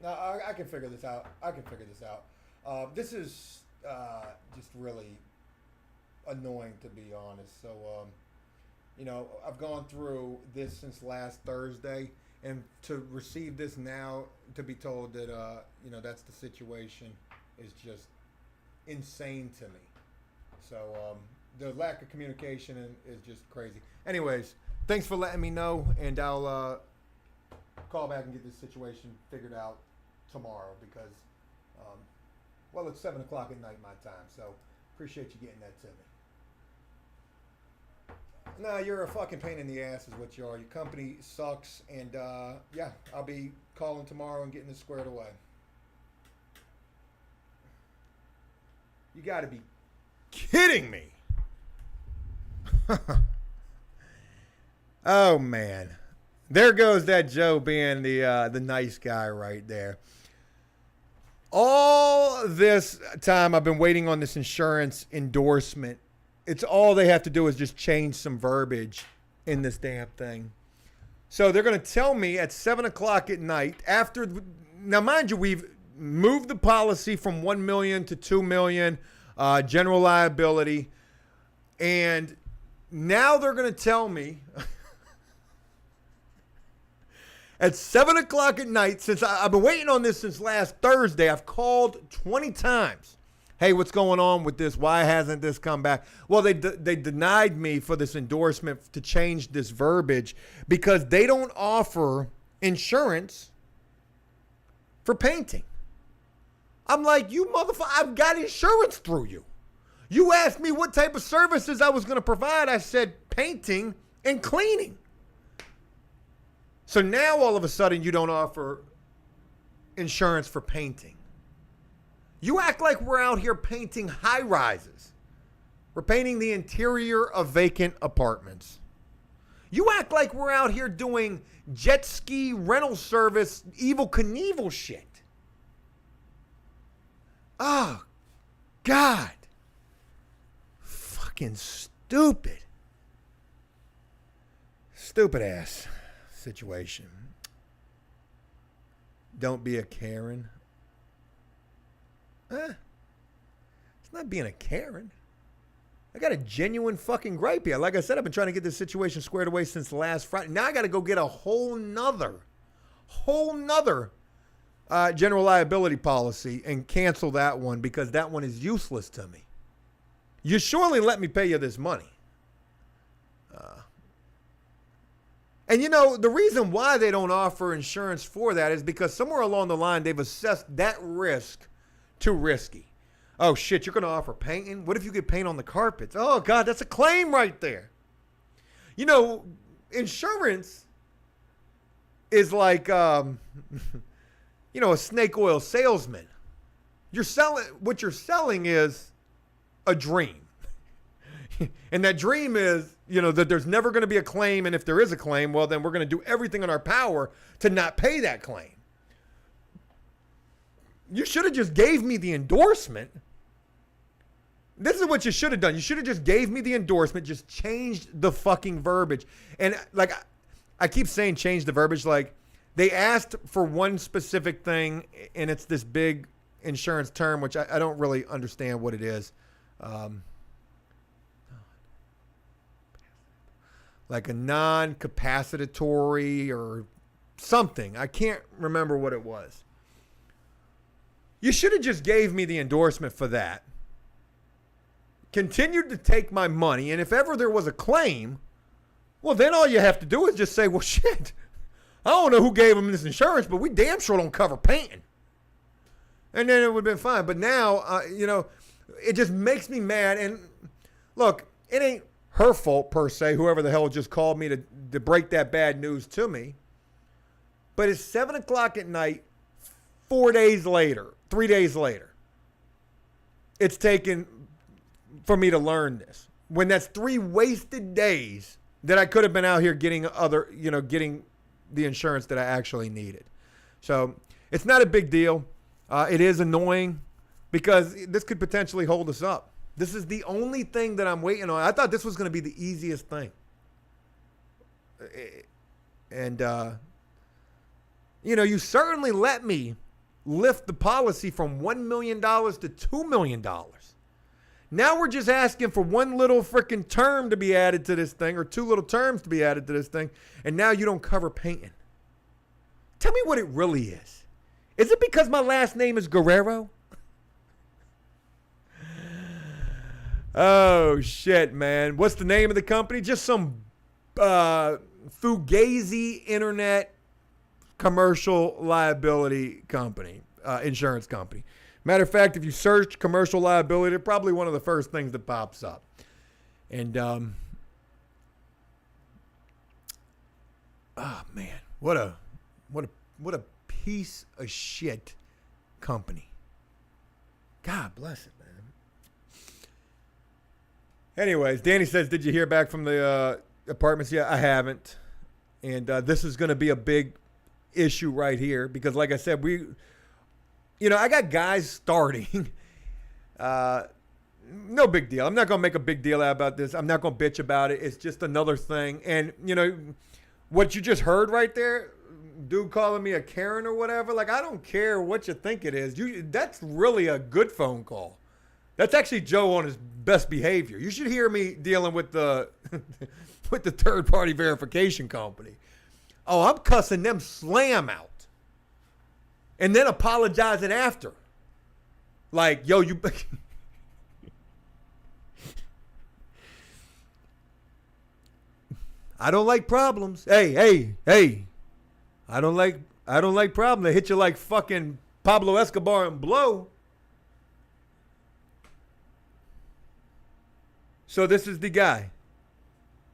no, I can figure this out. This is just really annoying, to be honest. So, I've gone through this since last Thursday, and to receive this now, to be told that, that's the situation, is just insane to me. So, the lack of communication is just crazy. Anyways, thanks for letting me know, and I'll call back and get this situation figured out tomorrow because, it's 7 o'clock at night my time. So appreciate you getting that to me. Nah, you're a fucking pain in the ass is what you are. Your company sucks, and I'll be calling tomorrow and getting this squared away. You got to be kidding me. Oh man, there goes that Joe being the nice guy right there. All this time I've been waiting on this insurance endorsement. It's all they have to do is just change some verbiage in this damn thing. So they're going to tell me at 7 o'clock at night now mind you, we've moved the policy from 1 million to 2 million, general liability. And now they're going to tell me at 7 o'clock at night, since I've been waiting on this since last Thursday, I've called 20 times. Hey, what's going on with this? Why hasn't this come back? Well, they denied me for this endorsement to change this verbiage because they don't offer insurance for painting. I'm like, you motherfucker, I've got insurance through you. You asked me what type of services I was going to provide. I said painting and cleaning. So now all of a sudden you don't offer insurance for painting. You act like we're out here painting high rises. We're painting the interior of vacant apartments. You act like we're out here doing jet ski rental service, Evel Knievel shit. Oh, God. Fucking stupid. Stupid ass situation. Don't be a Karen. It's not being a Karen. I got a genuine fucking gripe here. Like I said, I've been trying to get this situation squared away since last Friday. Now I got to go get a whole nother general liability policy and cancel that one because that one is useless to me. You surely let me pay you this money. And the reason why they don't offer insurance for that is because somewhere along the line, they've assessed that risk too risky. Oh shit, you're going to offer painting? What if you get paint on the carpets? Oh God, that's a claim right there. Insurance is like, a snake oil salesman. What you're selling is a dream. And that dream is, that there's never going to be a claim. And if there is a claim, well, then we're going to do everything in our power to not pay that claim. You should have just gave me the endorsement. This is what you should have done. You should have just gave me the endorsement, just changed the fucking verbiage. And like, I keep saying change the verbiage. Like, they asked for one specific thing, and it's this big insurance term, which I don't really understand what it is. Like a non-capacitatory or something. I can't remember what it was. You should have just gave me the endorsement for that. Continued to take my money, and if ever there was a claim, well, then all you have to do is just say, well, shit, I don't know who gave him this insurance, but we damn sure don't cover painting. And then it would have been fine. But now, it just makes me mad. And look, it ain't her fault per se, whoever the hell just called me to break that bad news to me. But it's 7 o'clock at night, 3 days later. It's taken for me to learn this. When that's 3 wasted days that I could have been out here getting getting the insurance that I actually needed. So it's not a big deal. It is annoying because this could potentially hold us up. This is the only thing that I'm waiting on. I thought this was going to be the easiest thing. And, you certainly let me lift the policy from $1 million to $2 million. Now we're just asking for one little freaking term to be added to this thing, or two little terms to be added to this thing, and now you don't cover painting. Tell me what it really is. Is it because my last name is Guerrero? Oh, shit, man. What's the name of the company? Just some fugazi internet commercial liability company, insurance company. Matter of fact, if you search commercial liability, they're probably one of the first things that pops up. And, oh, man, what a piece of shit company. God bless it, man. Anyways, Danny says, did you hear back from the apartments yet? I haven't. And this is going to be a big issue right here because, like I said, I got guys starting. No big deal. I'm not going to make a big deal out about this. I'm not going to bitch about it. It's just another thing. And, what you just heard right there, dude calling me a Karen or whatever, like, I don't care what you think it is. That's really a good phone call. That's actually Joe on his best behavior. You should hear me dealing with the with the third-party verification company. Oh, I'm cussing them slam out. And then apologizing after. Like, yo, you... I don't like problems. Hey. I don't like problems. They hit you like fucking Pablo Escobar and blow. So this is the guy.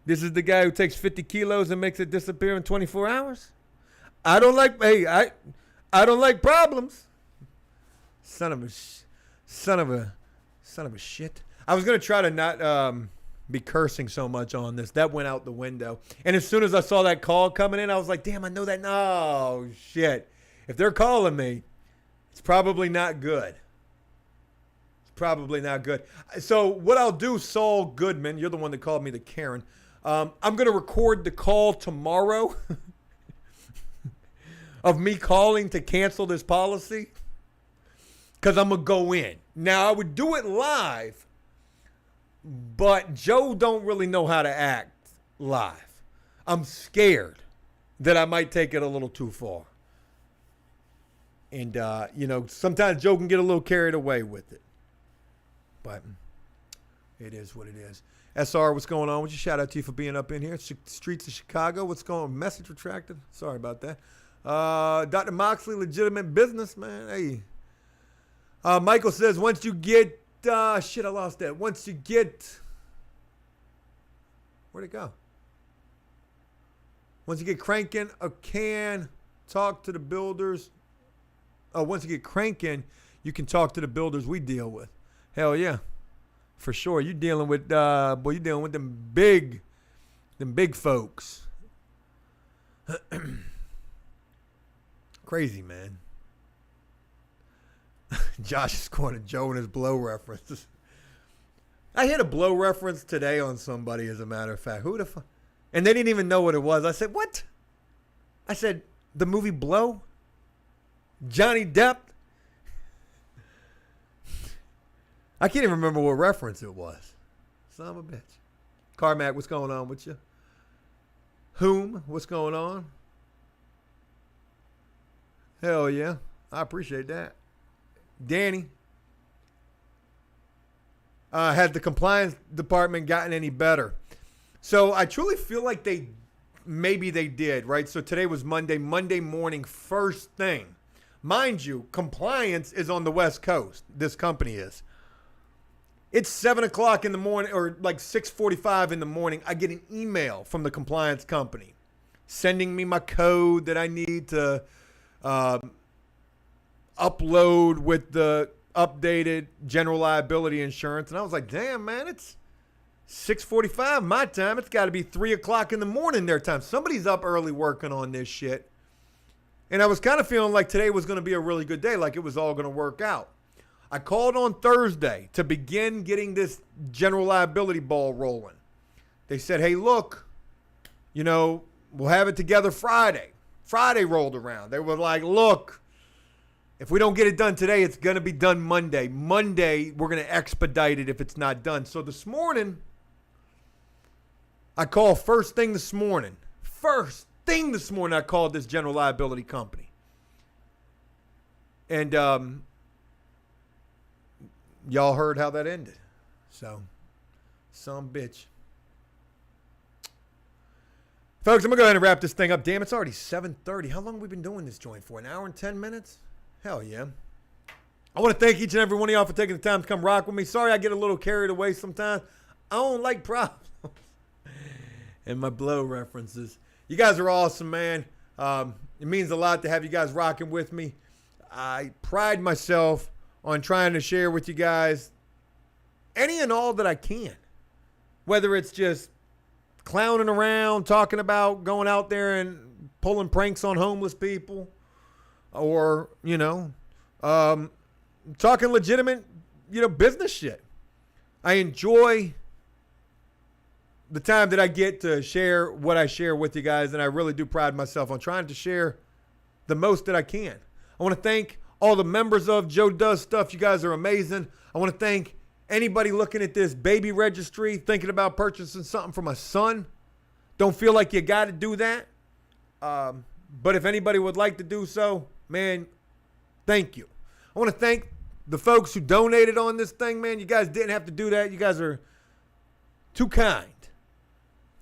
This is the guy who takes 50 kilos and makes it disappear in 24 hours. I don't like problems. Son of a shit. I was going to try to not be cursing so much on this. That went out the window. And as soon as I saw that call coming in, I was like, damn, I know that. No, shit. If they're calling me, it's probably not good. Probably not good. So what I'll do, Saul Goodman, you're the one that called me the Karen. I'm going to record the call tomorrow of me calling to cancel this policy because I'm going to go in. Now, I would do it live, but Joe don't really know how to act live. I'm scared that I might take it a little too far. And, sometimes Joe can get a little carried away with it. But it is what it is. SR, what's going on? Would you shout out to you for being up in here? Streets of Chicago, what's going on? Message retracted. Sorry about that. Dr. Moxley, legitimate business, man. Hey. Michael says, once you get, I lost that. Once you get, where'd it go? Once you get cranking a can, talk to the builders. Oh, once you get cranking, you can talk to the builders we deal with. Hell yeah, for sure. You're dealing with them big folks. Crazy, man. Josh is going to Joe and his blow references. I hit a blow reference today on somebody, as a matter of fact. Who the fuck? And they didn't even know what it was. I said, what? I said, the movie Blow? Johnny Depp? I can't even remember what reference it was. Son of a bitch. Carmack, what's going on with you? Whom, what's going on? Hell yeah. I appreciate that. Danny. Has the compliance department gotten any better? So I truly feel like maybe they did, right? So today was Monday morning, first thing. Mind you, compliance is on the West Coast. This company is. It's 7 o'clock in the morning, or like 6:45 in the morning. I get an email from the compliance company sending me my code that I need to upload with the updated general liability insurance. And I was like, damn, man, it's 6:45 my time. It's got to be 3 o'clock in the morning their time. Somebody's up early working on this shit. And I was kind of feeling like today was going to be a really good day, like it was all going to work out. I called on Thursday to begin getting this general liability ball rolling. They said, hey, look, we'll have it together Friday. Friday rolled around. They were like, look, if we don't get it done today, it's going to be done Monday. Monday, we're going to expedite it if it's not done. So this morning, I called first thing this morning. I called this general liability company. And y'all heard how that ended. So, some bitch. Folks, I'm going to go ahead and wrap this thing up. Damn, it's already 7:30. How long have we been doing this joint for? An hour and 10 minutes? Hell yeah. I want to thank each and every one of y'all for taking the time to come rock with me. Sorry I get a little carried away sometimes. I don't like problems. And my blow references. You guys are awesome, man. It means a lot to have you guys rocking with me. I pride myself on trying to share with you guys any and all that I can. Whether it's just clowning around, talking about going out there and pulling pranks on homeless people, or, talking legitimate, business shit. I enjoy the time that I get to share what I share with you guys, and I really do pride myself on trying to share the most that I can. I want to thank all the members of Joe Does Stuff. You guys are amazing. I want to thank anybody looking at this baby registry, thinking about purchasing something for my son. Don't feel like you got to do that. But if anybody would like to do so, man, thank you. I want to thank the folks who donated on this thing, man. You guys didn't have to do that. You guys are too kind.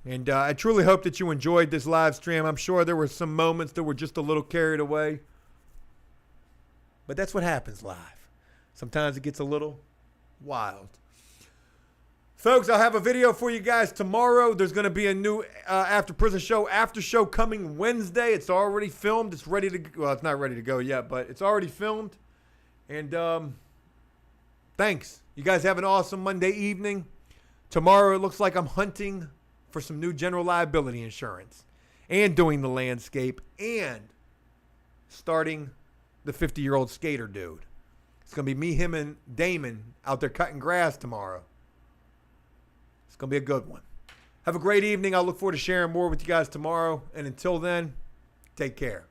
And I truly hope that you enjoyed this live stream. I'm sure there were some moments that were just a little carried away. But that's what happens live. Sometimes it gets a little wild. Folks, I'll have a video for you guys tomorrow. There's going to be a new After Prison Show after show coming Wednesday. It's already filmed. It's ready to go. Well, it's not ready to go yet, but it's already filmed. And thanks. You guys have an awesome Monday evening. Tomorrow it looks like I'm hunting for some new general liability insurance and doing the landscape and starting the 50-year-old skater dude. It's going to be me, him, and Damon out there cutting grass tomorrow. It's going to be a good one. Have a great evening. I'll look forward to sharing more with you guys tomorrow. And until then, take care.